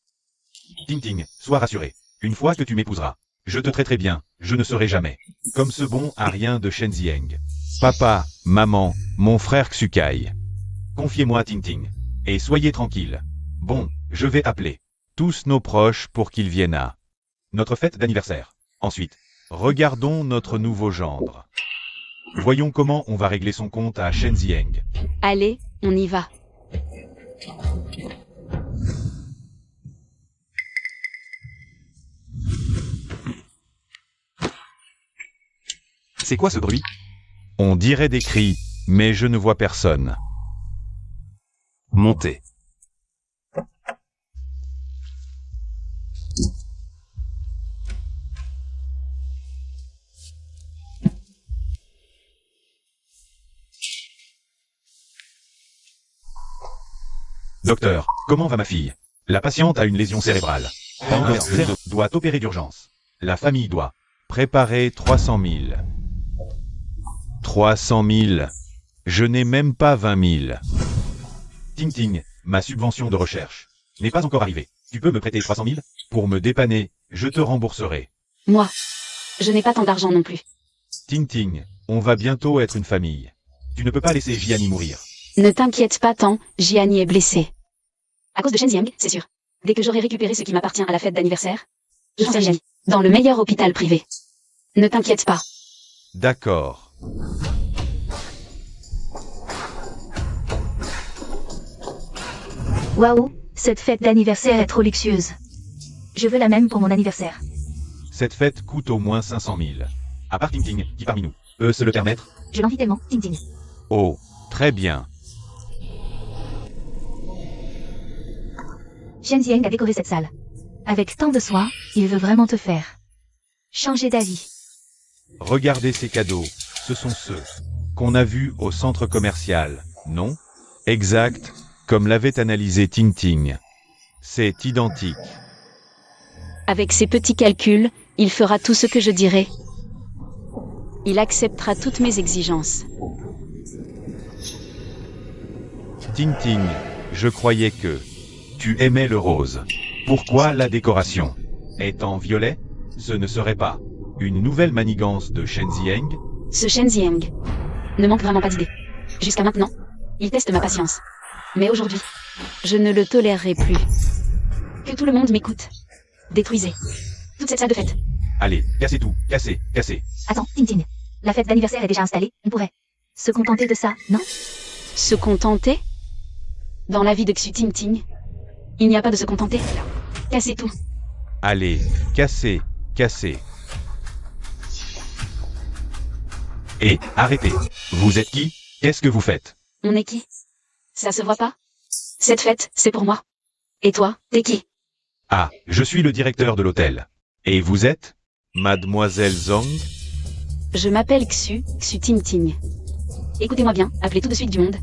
Ting Ting, sois rassuré. Une fois que tu m'épouseras, je te traiterai bien, je ne serai jamais comme ce bon à rien de Shen Jiang. Papa, maman, mon frère Xukai. Confiez-moi Ting Ting. Et soyez tranquille. Bon, je vais appeler tous nos proches pour qu'ils viennent à notre fête d'anniversaire. Ensuite, regardons notre nouveau gendre. Voyons comment on va régler son compte à Shen Jiang. Allez, on y va. C'est quoi ce bruit? On dirait des cris, mais je ne vois personne. Montez. Docteur, comment va ma fille? La patiente a une lésion cérébrale. Un cerveau doit opérer d'urgence. La famille doit préparer 300 000. 300 000. Je n'ai même pas 20 000. Ting Ting, ma subvention de recherche n'est pas encore arrivée. Tu peux me prêter 300 000? Pour me dépanner, je te rembourserai. Moi, je n'ai pas tant d'argent non plus. Ting Ting, on va bientôt être une famille. Tu ne peux pas laisser Jiani mourir. Ne t'inquiète pas tant, Jiani est blessé. À cause de Shen Jiang, c'est sûr. Dès que j'aurai récupéré ce qui m'appartient à la fête d'anniversaire, je transfère Jiani dans le meilleur hôpital privé. Ne t'inquiète pas. D'accord. Waouh, cette fête d'anniversaire est trop luxueuse. Je veux la même pour mon anniversaire. Cette fête coûte au moins 500 000. À part Ting Ting, qui parmi nous peut se le permettre? Je l'envie tellement, Ting Ting. Oh, très bien. Shen Jiang a décoré cette salle. Avec tant de soin, il veut vraiment te faire changer d'avis. Regardez ces cadeaux, ce sont ceux qu'on a vu au centre commercial, non? Exact, comme l'avait analysé Ting Ting. C'est identique. Avec ses petits calculs, il fera tout ce que je dirai. Il acceptera toutes mes exigences. Ting Ting, je croyais que tu aimais le rose. Pourquoi la décoration est en violet? Ce ne serait pas une nouvelle manigance de Shen Zieng? Ce Shen Zieng ne manque vraiment pas d'idées. Jusqu'à maintenant, il teste ma patience. Mais aujourd'hui, je ne le tolérerai plus. Que tout le monde m'écoute. Détruisez toute cette salle de fête. Allez, cassez tout, cassez, cassez. Attends, Ting Ting. La fête d'anniversaire est déjà installée, on pourrait se contenter de ça, non? Se contenter? Dans la vie de Xu Ting Ting, il n'y a pas de se contenter. Cassez tout. Allez, cassez, cassez. Et arrêtez. Vous êtes qui? Qu'est-ce que vous faites? On est qui? Ça se voit pas? Cette fête, c'est pour moi. Et toi, t'es qui? Ah, je suis le directeur de l'hôtel. Et vous êtes? Mademoiselle Zhang? Je m'appelle Xu Ting Ting. Écoutez-moi bien, appelez tout de suite du monde.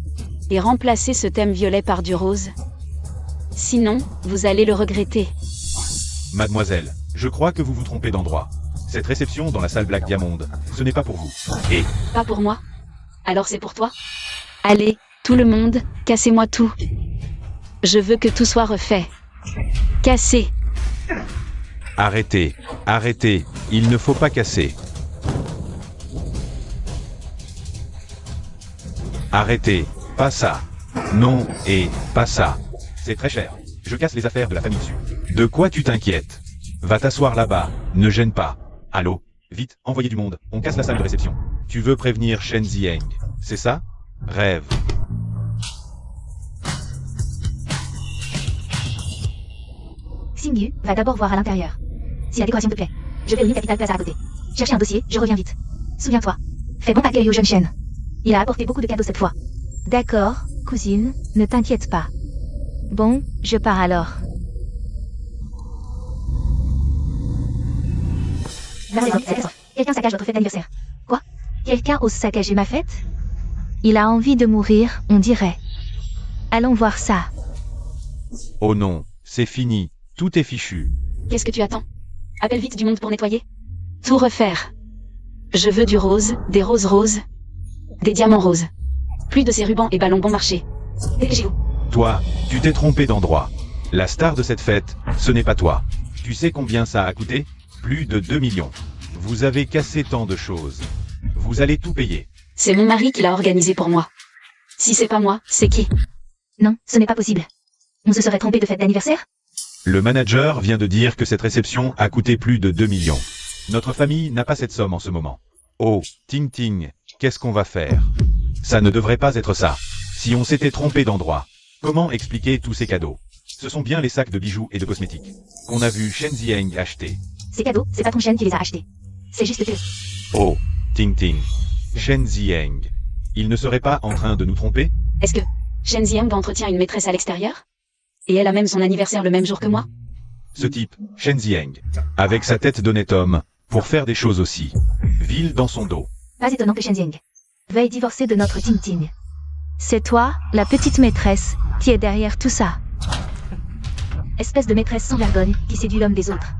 Et remplacez ce thème violet par du rose. Sinon, vous allez le regretter. Mademoiselle, je crois que vous vous trompez d'endroit. Cette réception dans la salle Black Diamond, ce n'est pas pour vous. Et Pas pour moi. Alors c'est pour toi? Allez, tout le monde, cassez-moi tout. Je veux que tout soit refait. Cassez. arrêtez, arrêtez, il ne faut pas casser. Arrêtez, pas ça. Non, et pas ça. C'est très cher. Je casse les affaires de la famille dessus. De quoi tu t'inquiètes? Va t'asseoir là-bas, ne gêne pas. Allô? Vite, envoyez du monde, on casse la salle de réception. Tu veux prévenir Shen Zieng, c'est ça? Rêve. Xingyu va d'abord voir à l'intérieur. Si la décoration te plaît, je vais au Capital Plaza à côté. Chercher un dossier, je reviens vite. Souviens-toi. Fais bon accueil au jeune Shen. Il a apporté beaucoup de cadeaux cette fois. D'accord, cousine, ne t'inquiète pas. Bon, je pars alors. Quelqu'un saccage votre fête d'anniversaire. Quoi? Quelqu'un ose saccager ma fête? Il a envie de mourir, on dirait. Allons voir ça. Oh non, c'est fini, tout est fichu. Qu'est-ce que tu attends? Appelle vite du monde pour nettoyer. Tout refaire. Je veux du rose, des roses roses, des diamants roses. Plus de ces rubans et ballons bon marché. Dépêchez-vous. Toi, tu t'es trompé d'endroit. La star de cette fête, ce n'est pas toi. Tu sais combien ça a coûté? Plus de 2 millions. Vous avez cassé tant de choses. Vous allez tout payer. C'est mon mari qui l'a organisé pour moi. Si c'est pas moi, c'est qui? Non, ce n'est pas possible. On se serait trompé de fête d'anniversaire? Le manager vient de dire que cette réception a coûté plus de 2 millions. Notre famille n'a pas cette somme en ce moment. Oh, Ting Ting, qu'est-ce qu'on va faire? Ça ne devrait pas être ça. Si on s'était trompé d'endroit, comment expliquer tous ces cadeaux? Ce sont bien les sacs de bijoux et de cosmétiques qu'on a vu Shen Zieng acheter. Ces cadeaux, c'est pas ton Shen qui les a achetés. C'est juste que... Oh, Ting Ting, Shen Zieng, il ne serait pas en train de nous tromper? Est-ce que Shen Zieng entretient une maîtresse à l'extérieur? Et elle a même son anniversaire le même jour que moi? Ce type, Shen Zieng, avec sa tête d'honnête homme, pour faire des choses aussi viles dans son dos. Pas étonnant que Shen Zieng veuille divorcer de notre Ting Ting. C'est toi, la petite maîtresse, qui est derrière tout ça. Espèce de maîtresse sans vergogne, qui séduit l'homme des autres.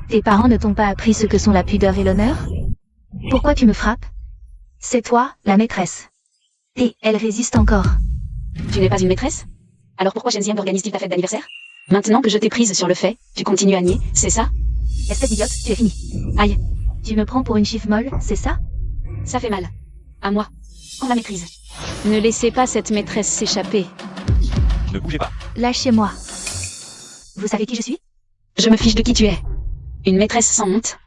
Tes parents ne t'ont pas appris ce que sont la pudeur et l'honneur? Pourquoi tu me frappes? C'est toi, la maîtresse. Et elle résiste encore. Tu n'es pas une maîtresse? Alors pourquoi Shen Zieng organise-t-il ta fête d'anniversaire? Maintenant que je t'ai prise sur le fait, tu continues à nier, c'est ça? Espèce d'idiote, tu es fini. Aïe, Tu me prends pour une chiffre molle, c'est ça? ça fait mal. À moi. On la maîtrise. Ne laissez pas cette maîtresse s'échapper. Ne bougez pas. Lâchez-moi. Vous savez qui je suis? Je me fiche de qui tu es. Une maîtresse sans honte.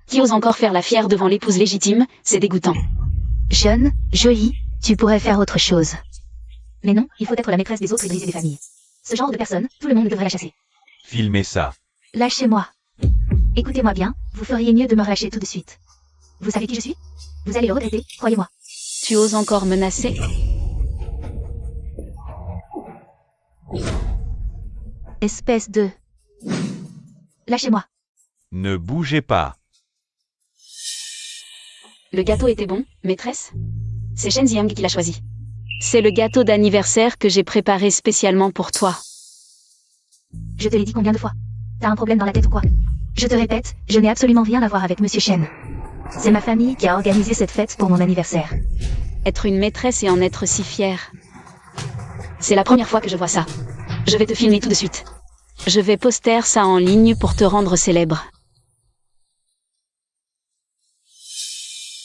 Qui ose encore faire la fière devant l'épouse légitime, c'est dégoûtant. Jeune, jolie, tu pourrais faire autre chose. Mais non, il faut être la maîtresse des autres et briser des familles. Ce genre de personne, tout le monde devrait la chasser. Filmez ça. Lâchez-moi. Écoutez-moi bien, vous feriez mieux de me lâcher tout de suite. Vous savez qui je suis? Vous allez le regretter, croyez-moi. Tu oses encore menacer? Espèce de... Lâchez-moi. Ne bougez pas. Le gâteau était bon, maîtresse? C'est Shen Jiang qui l'a choisi. C'est le gâteau d'anniversaire que j'ai préparé spécialement pour toi. Je te l'ai dit combien de fois? T'as un problème dans la tête ou quoi? Je te répète, je n'ai absolument rien à voir avec Monsieur Shen. C'est ma famille qui a organisé cette fête pour mon anniversaire. Être une maîtresse et en être si fière. C'est la première fois que je vois ça. Je vais te filmer tout de suite. Je vais poster ça en ligne pour te rendre célèbre.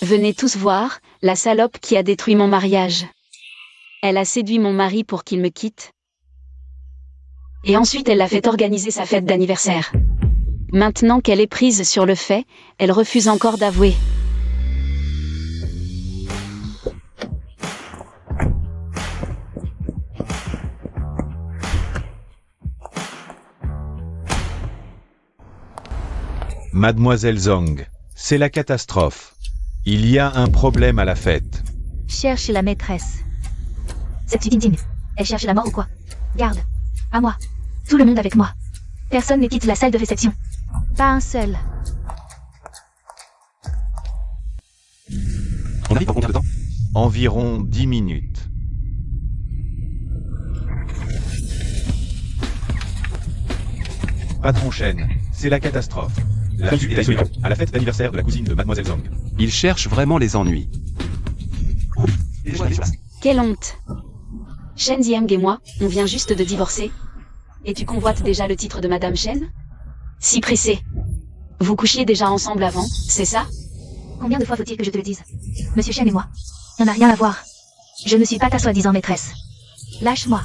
Venez tous voir, la salope qui a détruit mon mariage. Elle a séduit mon mari pour qu'il me quitte. Et ensuite elle l'a fait organiser sa fête d'anniversaire. Maintenant qu'elle est prise sur le fait, elle refuse encore d'avouer. Mademoiselle Zhang, c'est la catastrophe. Il y a un problème à la fête. Cherche la maîtresse. Cette Tintin, elle cherche la mort ou quoi? Garde. À moi. Tout le monde avec moi. Personne ne quitte la salle de réception. Pas un seul. On arrive en combien de temps? Environ 10 minutes. Patron Shen, c'est la catastrophe. La fille est isolée à la fête d'anniversaire de la cousine de Mademoiselle Zhang. Il cherche vraiment les ennuis. Quelle honte. Shen Jiang et moi, on vient juste de divorcer. Et tu convoites déjà le titre de Madame Shen? Si pressé. Vous couchiez déjà ensemble avant, c'est ça? Combien de fois faut-il que je te le dise? Monsieur Shen et moi. On n'a rien à voir. Je ne suis pas ta soi-disant maîtresse. Lâche-moi.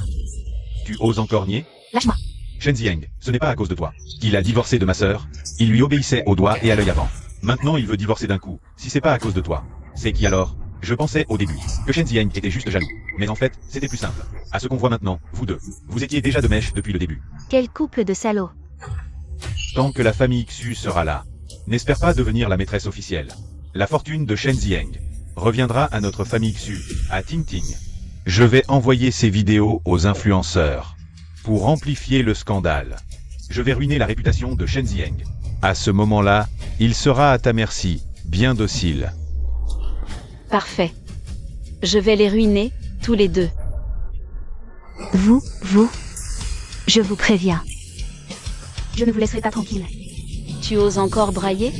Tu oses encore nier? Lâche-moi. Shen Jiang, ce n'est pas à cause de toi qu'il a divorcé de ma sœur. Il lui obéissait au doigt et à l'œil avant. Maintenant il veut divorcer d'un coup. Si c'est pas à cause de toi, c'est qui alors? Je pensais au début que Shen Jiang était juste jaloux. Mais en fait, c'était plus simple. À ce qu'on voit maintenant, vous deux, vous étiez déjà de mèche depuis le début. Quel couple de salauds. Tant que la famille Xu sera là, n'espère pas devenir la maîtresse officielle. La fortune de Shen Jiang reviendra à notre famille Xu, à Tinting. Je vais envoyer ces vidéos aux influenceurs pour amplifier le scandale. Je vais ruiner la réputation de Shen Jiang. À ce moment-là, il sera à ta merci, bien docile. Parfait. Je vais les ruiner, tous les deux. Vous, je vous préviens. Je ne vous laisserai pas tranquille. Tu oses encore brailler?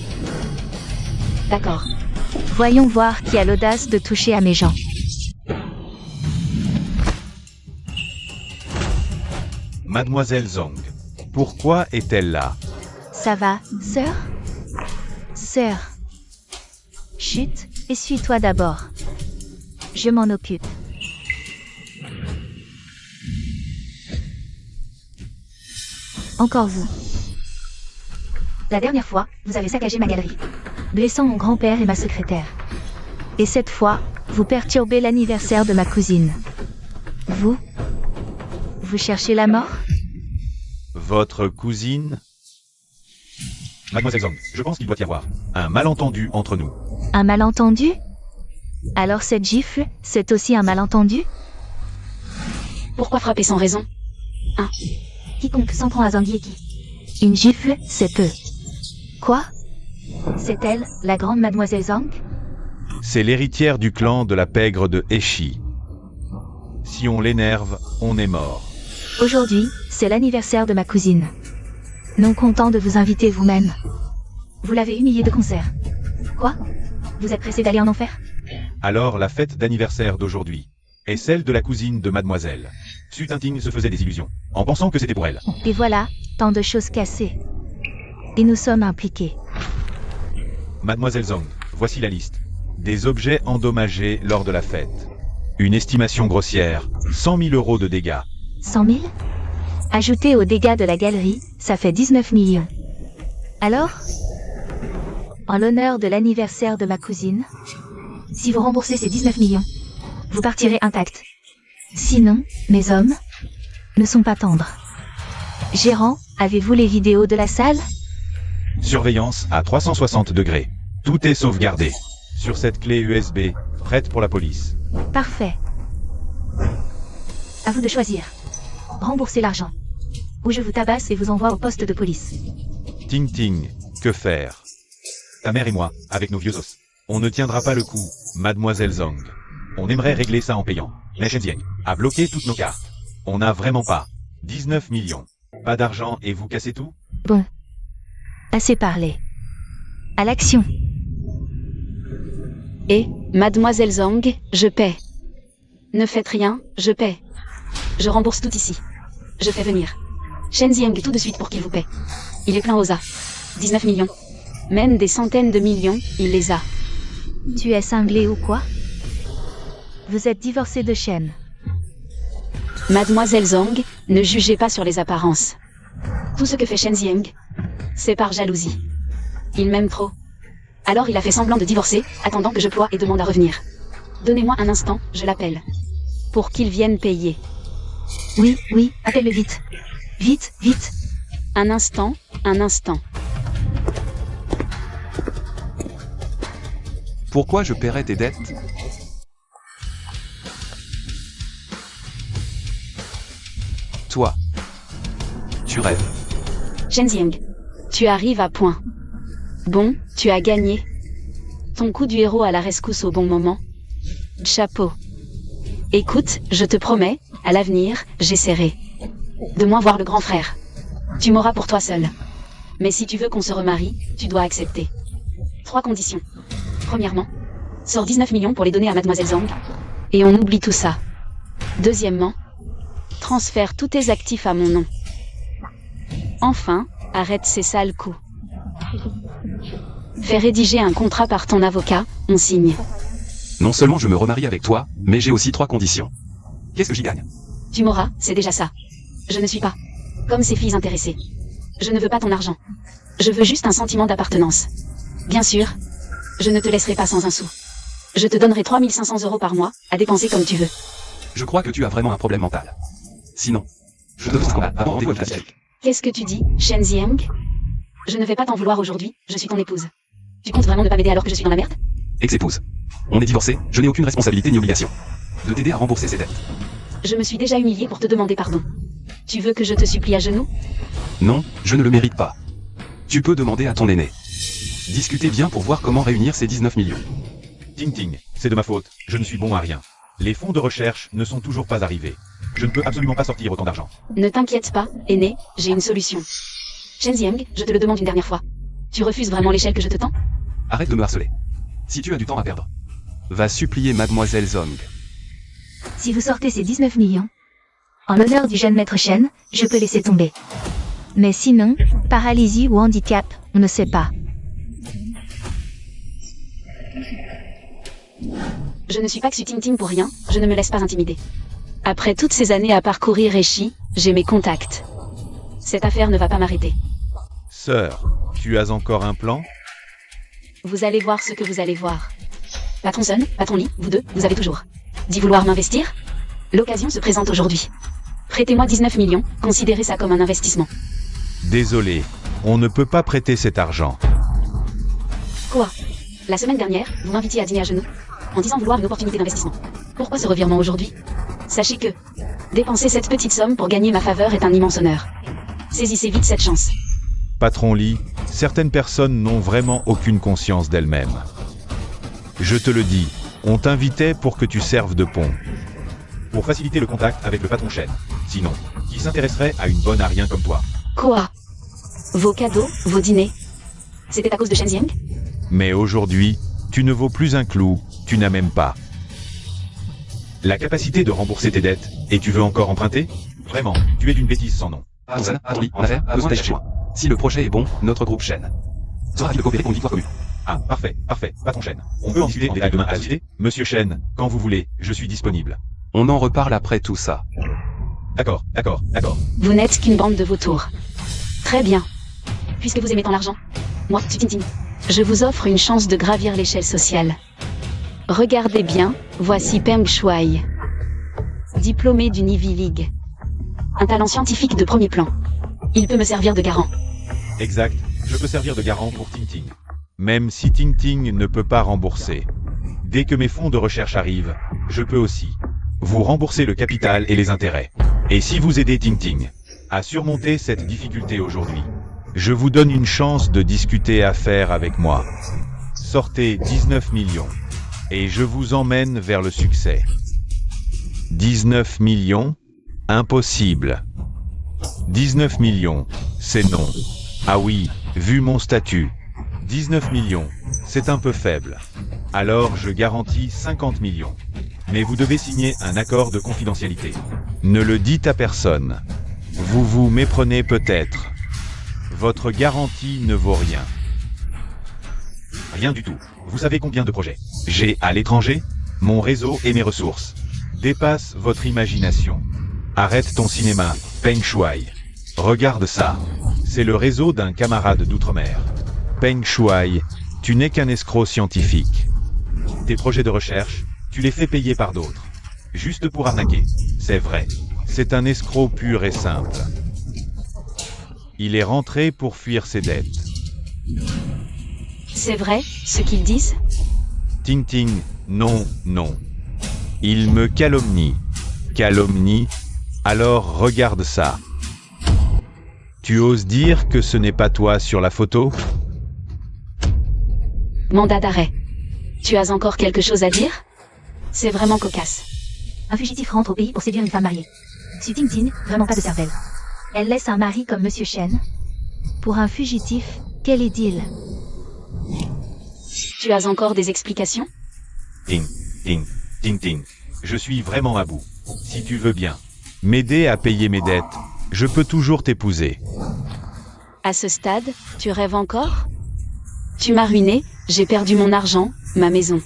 D'accord. Voyons voir qui a l'audace de toucher à mes gens. Mademoiselle Zhang, pourquoi est-elle là? Ça va, sœur? Sœur. Chut, essuie-toi d'abord. Je m'en occupe. Encore vous. La dernière fois, vous avez saccagé ma galerie, blessant mon grand-père et ma secrétaire. Et cette fois, vous perturbez l'anniversaire de ma cousine. Vous cherchez la mort? Votre cousine? Mademoiselle Zhang, je pense qu'il doit y avoir un malentendu entre nous. Un malentendu? Alors cette gifle, c'est aussi un malentendu? Pourquoi frapper sans raison? Quiconque s'en prend à Zangieki. Une gifle, c'est peu. Quoi? C'est elle, la grande mademoiselle Zhang? C'est l'héritière du clan de la pègre de Heshi. Si on l'énerve, on est mort. Aujourd'hui, c'est l'anniversaire de ma cousine. Non content de vous inviter vous-même. Vous l'avez humiliée de concert. Quoi? Vous êtes pressé d'aller en enfer? Alors la fête d'anniversaire d'aujourd'hui est celle de la cousine de mademoiselle. Su Tinting se faisait des illusions, en pensant que c'était pour elle. Et voilà, tant de choses cassées. Et nous sommes impliqués. Mademoiselle Zhang, voici la liste des objets endommagés lors de la fête. Une estimation grossière, 100 000 € de dégâts. 100 000? Ajouté aux dégâts de la galerie, ça fait 19 millions. Alors? En l'honneur de l'anniversaire de ma cousine, si vous remboursez ces 19 millions, vous partirez intact. Sinon, mes hommes ne sont pas tendres. Gérant, avez-vous les vidéos de la salle? Surveillance à 360 degrés. Tout est sauvegardé. Sur cette clé USB, prête pour la police. Parfait. À vous de choisir. Remboursez l'argent. Ou je vous tabasse et vous envoie au poste de police. Tinting, que faire? Ta mère et moi, avec nos vieux os. On ne tiendra pas le coup, Mademoiselle Zhang. On aimerait régler ça en payant. Mais Shenzieng a bloqué toutes nos cartes. On n'a vraiment pas 19 millions. Pas d'argent et vous cassez tout? Bon. Assez parlé. À l'action. Et, mademoiselle Zhang, je paie. Ne faites rien, je paie. Je rembourse tout ici. Je fais venir Shenzieng tout de suite pour qu'il vous paie. Il est plein aux A. 19 millions. Même des centaines de millions, il les a. Tu es cinglé ou quoi? Vous êtes divorcé de Shen. Mademoiselle Zhang, ne jugez pas sur les apparences. Tout ce que fait Shenzieng, c'est par jalousie. Il m'aime trop. Alors il a fait semblant de divorcer, attendant que je ploie et demande à revenir. Donnez-moi un instant, je l'appelle. Pour qu'il vienne payer. Oui, oui, appelle-le vite. Vite, vite. Un instant, un instant. Pourquoi je paierais tes dettes? Toi. Tu rêves. Shenzieng, tu arrives à point. Bon, tu as gagné. Ton coup du héros à la rescousse au bon moment. Chapeau. Écoute, je te promets, à l'avenir, j'essaierai de moins voir le grand frère. Tu m'auras pour toi seul. Mais si tu veux qu'on se remarie, tu dois accepter 3 conditions. Premièrement, sors 19 millions pour les donner à mademoiselle Zhang. Et on oublie tout ça. Deuxièmement, transfère tous tes actifs à mon nom. Enfin, arrête ces sales coups. Fais rédiger un contrat par ton avocat, on signe. Non seulement je me remarie avec toi, mais j'ai aussi 3 conditions. Qu'est-ce que j'y gagne? Tu m'auras, c'est déjà ça. Je ne suis pas comme ces filles intéressées. Je ne veux pas ton argent. Je veux juste un sentiment d'appartenance. Bien sûr, je ne te laisserai pas sans un sou. Je te donnerai 3500 € par mois, à dépenser comme tu veux. Je crois que tu as vraiment un problème mental. Sinon, je te demande avant rendez-vous plastique. Qu'est-ce que tu dis, Shenzieng? Je ne vais pas t'en vouloir aujourd'hui, je suis ton épouse. Tu comptes vraiment ne pas m'aider alors que je suis dans la merde? Ex-épouse. On est divorcés, je n'ai aucune responsabilité ni obligation de t'aider à rembourser ses dettes. Je me suis déjà humilié pour te demander pardon. Tu veux que je te supplie à genoux? Non, je ne le mérite pas. Tu peux demander à ton aîné. Discutez bien pour voir comment réunir ces 19 millions. Ting Ting, c'est de ma faute, je ne suis bon à rien. Les fonds de recherche ne sont toujours pas arrivés. Je ne peux absolument pas sortir autant d'argent. Ne t'inquiète pas, aîné, j'ai une solution. Shenzieng, je te le demande une dernière fois. Tu refuses vraiment l'échelle que je te tends? Arrête de me harceler. Si tu as du temps à perdre, va supplier mademoiselle Zhang. Si vous sortez ces 19 millions, en l'honneur du jeune maître Shen, je peux laisser tomber. Mais sinon, paralysie ou handicap, on ne sait pas. Je ne suis pas Xu Tingting pour rien, je ne me laisse pas intimider. Après toutes ces années à parcourir Eshi, j'ai mes contacts. Cette affaire ne va pas m'arrêter. Sœur, tu as encore un plan? Vous allez voir ce que vous allez voir. Patron Sun, patron Lee, vous deux, vous avez toujours dit vouloir m'investir? L'occasion se présente aujourd'hui. Prêtez-moi 19 millions, considérez ça comme un investissement. Désolé, on ne peut pas prêter cet argent. Quoi? La semaine dernière, vous m'invitiez à dîner à genoux, en disant vouloir une opportunité d'investissement. Pourquoi ce revirement aujourd'hui? Sachez que dépenser cette petite somme pour gagner ma faveur est un immense honneur. Saisissez vite cette chance. Patron Lee, certaines personnes n'ont vraiment aucune conscience d'elles-mêmes. Je te le dis, on t'invitait pour que tu serves de pont. Pour faciliter le contact avec le patron Shen. Sinon, qui s'intéresserait à une bonne à rien comme toi? Quoi? Vos cadeaux, vos dîners? C'était à cause de Shenzieng? Mais aujourd'hui, tu ne vaux plus un clou, tu n'as même pas la capacité de rembourser tes dettes, et tu veux encore emprunter? Vraiment, tu es d'une bêtise sans nom. Patron, en affaire, besoin d'aller chez moi. Si le projet est bon, notre groupe Shen sera ravi de coopérer pour une victoire commune. Ah, parfait, patron Shen. On peut en discuter en détail demain à la société? Monsieur Shen, quand vous voulez, je suis disponible. On en reparle après tout ça. D'accord. Vous n'êtes qu'une bande de vautours. Très bien. Puisque vous aimez tant l'argent, moi, Xu Tingting, je vous offre une chance de gravir l'échelle sociale. Regardez bien, voici Peng Shuai. Diplômé d'une Ivy League. Un talent scientifique de premier plan. Il peut me servir de garant. Exact, je peux servir de garant pour Ting Ting. Même si Ting Ting ne peut pas rembourser. Dès que mes fonds de recherche arrivent, je peux aussi vous rembourser le capital et les intérêts. Et si vous aidez Ting Ting à surmonter cette difficulté aujourd'hui, je vous donne une chance de discuter affaires avec moi. Sortez 19 millions. Et je vous emmène vers le succès. 19 millions? Impossible. 19 millions, c'est non. Ah oui, vu mon statut. 19 millions, c'est un peu faible. Alors je garantis 50 millions. Mais vous devez signer un accord de confidentialité. Ne le dites à personne. Vous vous méprenez peut-être. Votre garantie ne vaut rien. Rien du tout. Vous savez combien de projets j'ai à l'étranger? Mon réseau et mes ressources dépassent votre imagination. Arrête ton cinéma, Peng Shuai. Regarde ça. C'est le réseau d'un camarade d'outre-mer. Peng Shuai, tu n'es qu'un escroc scientifique. Tes projets de recherche, tu les fais payer par d'autres. Juste pour arnaquer. C'est vrai. C'est un escroc pur et simple. Il est rentré pour fuir ses dettes. C'est vrai, ce qu'ils disent? Ting Ting, non, non. Il me calomnie. Calomnie? Alors regarde ça. Tu oses dire que ce n'est pas toi sur la photo? Mandat d'arrêt. Tu as encore quelque chose à dire? C'est vraiment cocasse. Un fugitif rentre au pays pour séduire une femme mariée. Xu Tingting, vraiment pas de cervelle. Elle laisse un mari comme Monsieur Shen. Pour un fugitif, quel idylle. Tu as encore des explications? Ting, ting, ting, ting. Je suis vraiment à bout. Si tu veux bien m'aider à payer mes dettes, je peux toujours t'épouser. À ce stade, tu rêves encore? Tu m'as ruiné, j'ai perdu mon argent, ma maison.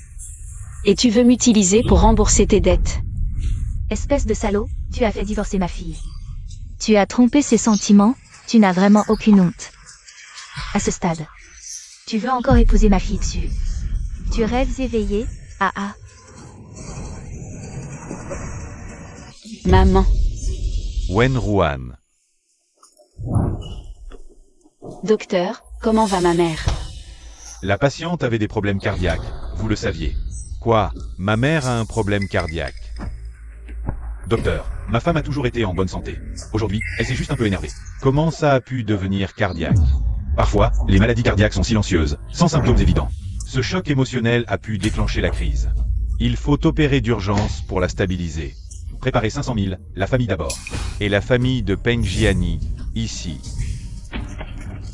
Et tu veux m'utiliser pour rembourser tes dettes. Espèce de salaud, tu as fait divorcer ma fille. Tu as trompé ses sentiments, tu n'as vraiment aucune honte. À ce stade, tu veux encore épouser ma fille dessus. Tu rêves éveillé, ah ah. Maman. Wen Ruan. Docteur, comment va ma mère? La patiente avait des problèmes cardiaques, vous le saviez. Quoi? Ma mère a un problème cardiaque. Docteur, ma femme a toujours été en bonne santé. Aujourd'hui, elle s'est juste un peu énervée. Comment ça a pu devenir cardiaque? Parfois, les maladies cardiaques sont silencieuses, sans symptômes évidents. Ce choc émotionnel a pu déclencher la crise. Il faut opérer d'urgence pour la stabiliser. Préparez 500 000, la famille d'abord. Et la famille de Peng Jiani, ici.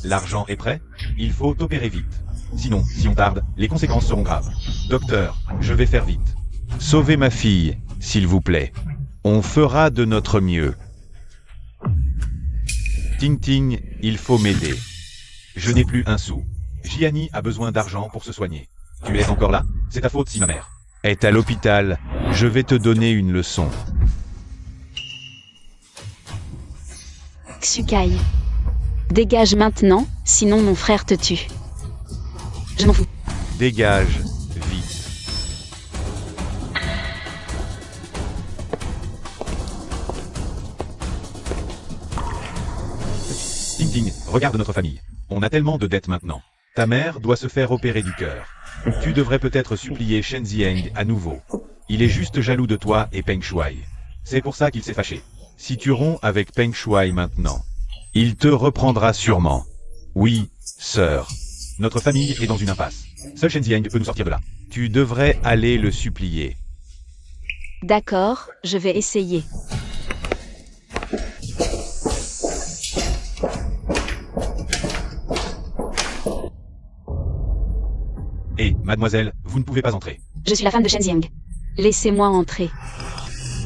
L'argent est prêt? Il faut opérer vite. Sinon, si on tarde, les conséquences seront graves. Docteur, je vais faire vite. Sauvez ma fille, s'il vous plaît. On fera de notre mieux. Ting Ting, il faut m'aider. Je n'ai plus un sou. Jiani a besoin d'argent pour se soigner. Tu es encore là? C'est ta faute si ma mère est à l'hôpital. Je vais te donner une leçon. Xukai. Dégage maintenant, sinon mon frère te tue. Je m'en fous. Dégage, vite. Ting Ting, regarde notre famille. On a tellement de dettes maintenant. Ta mère doit se faire opérer du cœur. Tu devrais peut-être supplier Shen Zieng à nouveau. Il est juste jaloux de toi et Peng Shuai. C'est pour ça qu'il s'est fâché. Si tu romps avec Peng Shuai maintenant, il te reprendra sûrement. Oui, sœur. Notre famille est dans une impasse. Seul Shen Zieng peut nous sortir de là. Tu devrais aller le supplier. D'accord, je vais essayer. Et, mademoiselle, vous ne pouvez pas entrer. Je suis la femme de Shen Zieng. Laissez-moi entrer.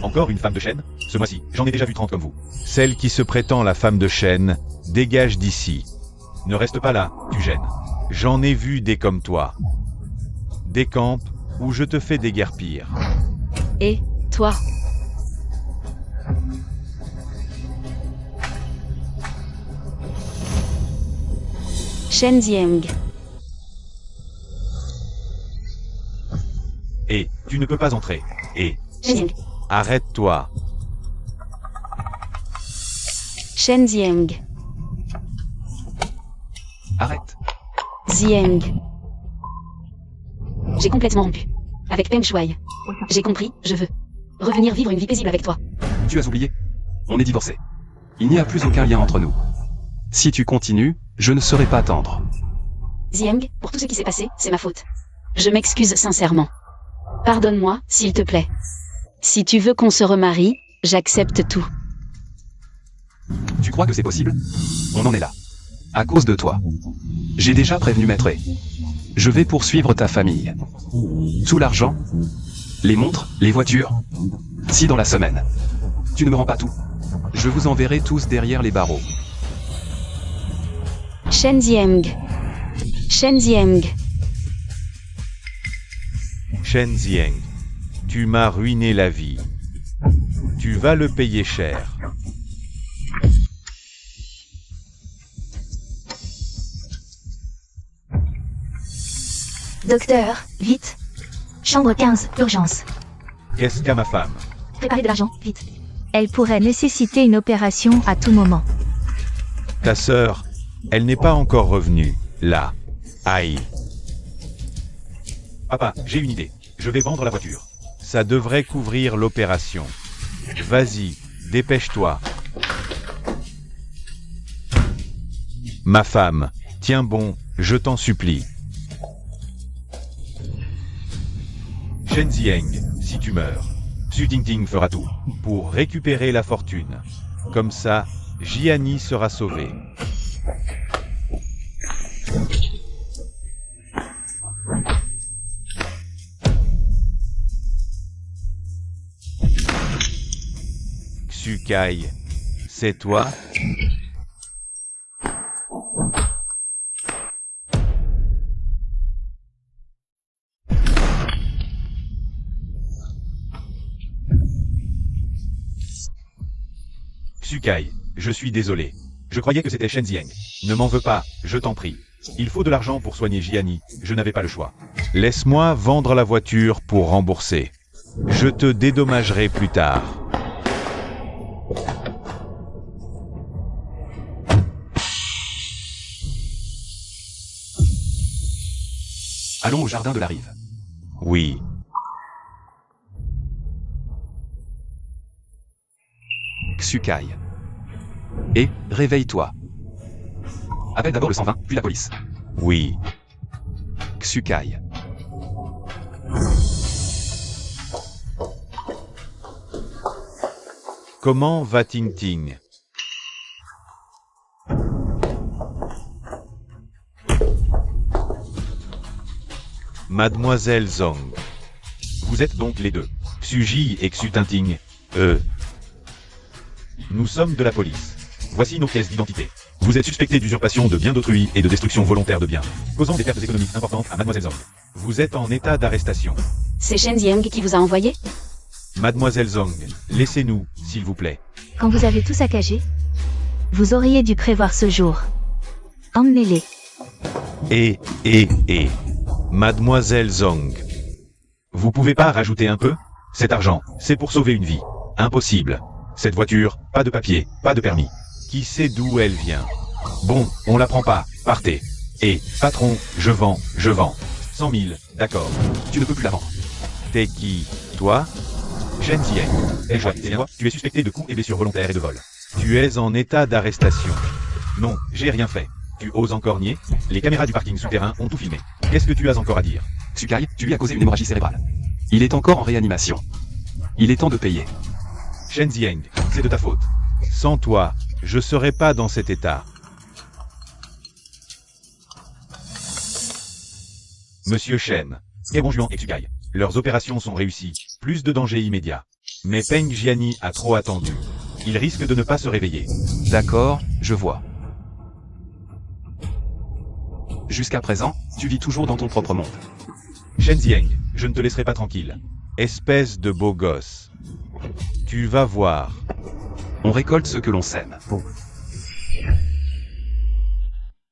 Encore une femme de Shen? Ce mois-ci, j'en ai déjà vu 30 comme vous. Celle qui se prétend la femme de Shen, dégage d'ici. Ne reste pas là, tu gênes. J'en ai vu des comme toi. Décampe, ou je te fais déguerpir. Et, toi? Shen Zieng. Et, tu ne peux pas entrer. Et, Shen Zieng. arrête-toi. Shen Zieng. Arrête. Zieng. J'ai complètement rompu. Avec Peng Shuai. J'ai compris, je veux revenir vivre une vie paisible avec toi. Tu as oublié? On est divorcés. Il n'y a plus aucun lien entre nous. Si tu continues, je ne saurais pas attendre. Zieng, pour tout ce qui s'est passé, c'est ma faute. Je m'excuse sincèrement. Pardonne-moi, s'il te plaît. Si tu veux qu'on se remarie, j'accepte tout. Tu crois que c'est possible? On en est là. À cause de toi. J'ai déjà prévenu Maître E. Je vais poursuivre ta famille. Tout l'argent, les montres, les voitures. Si dans la semaine, tu ne me rends pas tout, je vous enverrai tous derrière les barreaux. Shen Zieng. Shen Zieng. Shen Zieng, tu m'as ruiné la vie. Tu vas le payer cher. Docteur, vite. Chambre 15, urgence. Qu'est-ce qu'a ma femme? Préparez de l'argent, vite. Elle pourrait nécessiter une opération à tout moment. Ta sœur, elle n'est pas encore revenue, là. Aïe. Papa, j'ai une idée. Je vais vendre la voiture. Ça devrait couvrir l'opération. Vas-y, dépêche-toi. Ma femme, tiens bon, je t'en supplie. Shen Zieng, si tu meurs, Xu Tingting fera tout pour récupérer la fortune. Comme ça, Jiani sera sauvé. Xu Kai, c'est toi? Xu Kai, je suis désolé. Je croyais que c'était Shen Zieng. Ne m'en veux pas, je t'en prie. Il faut de l'argent pour soigner Jiani, je n'avais pas le choix. Laisse-moi vendre la voiture pour rembourser. Je te dédommagerai plus tard. Allons au jardin de la rive. Oui. Xu Kai. Et, réveille-toi. Appelle d'abord le 120, puis la police. Oui. Xu Kai. Comment va Ting Ting? Mademoiselle Zhong. Vous êtes donc les deux, Xu Ji et Xu Tingting. Nous sommes de la police. Voici nos pièces d'identité. Vous êtes suspecté d'usurpation de biens d'autrui et de destruction volontaire de biens, causant des pertes économiques importantes à Mademoiselle Zhong. Vous êtes en état d'arrestation. C'est Shen Zieng qui vous a envoyé? Mademoiselle Zhong, laissez-nous, s'il vous plaît. Quand vous avez tout saccagé, vous auriez dû prévoir ce jour. Emmenez-les. Mademoiselle Zhong. Vous pouvez pas rajouter un peu? Cet argent, c'est pour sauver une vie. Impossible. Cette voiture, pas de papier, pas de permis. Qui sait d'où elle vient? Bon, on la prend pas, partez. Et, patron, je vends. 100 000, d'accord. Tu ne peux plus la vendre. T'es qui? Toi? Shen Zieng. Tu es suspecté de coups et blessures volontaires et de vol. Tu es en état d'arrestation. Non, j'ai rien fait. Tu oses encore nier? Les caméras du parking souterrain ont tout filmé. Qu'est-ce que tu as encore à dire? Xu Kai, tu lui as causé une hémorragie cérébrale. Il est encore en réanimation. Il est temps de payer. Shen Zieng, c'est de ta faute. Sans toi, je serais pas dans cet état. Monsieur Shen, Ebon Juan et Xu Kai, leurs opérations sont réussies. Plus de danger immédiat. Mais Peng Jiani a trop attendu. Il risque de ne pas se réveiller. D'accord, je vois. Jusqu'à présent, tu vis toujours dans ton propre monde. Shen Zieng, je ne te laisserai pas tranquille. Espèce de beau gosse. Tu vas voir. On récolte ce que l'on sème.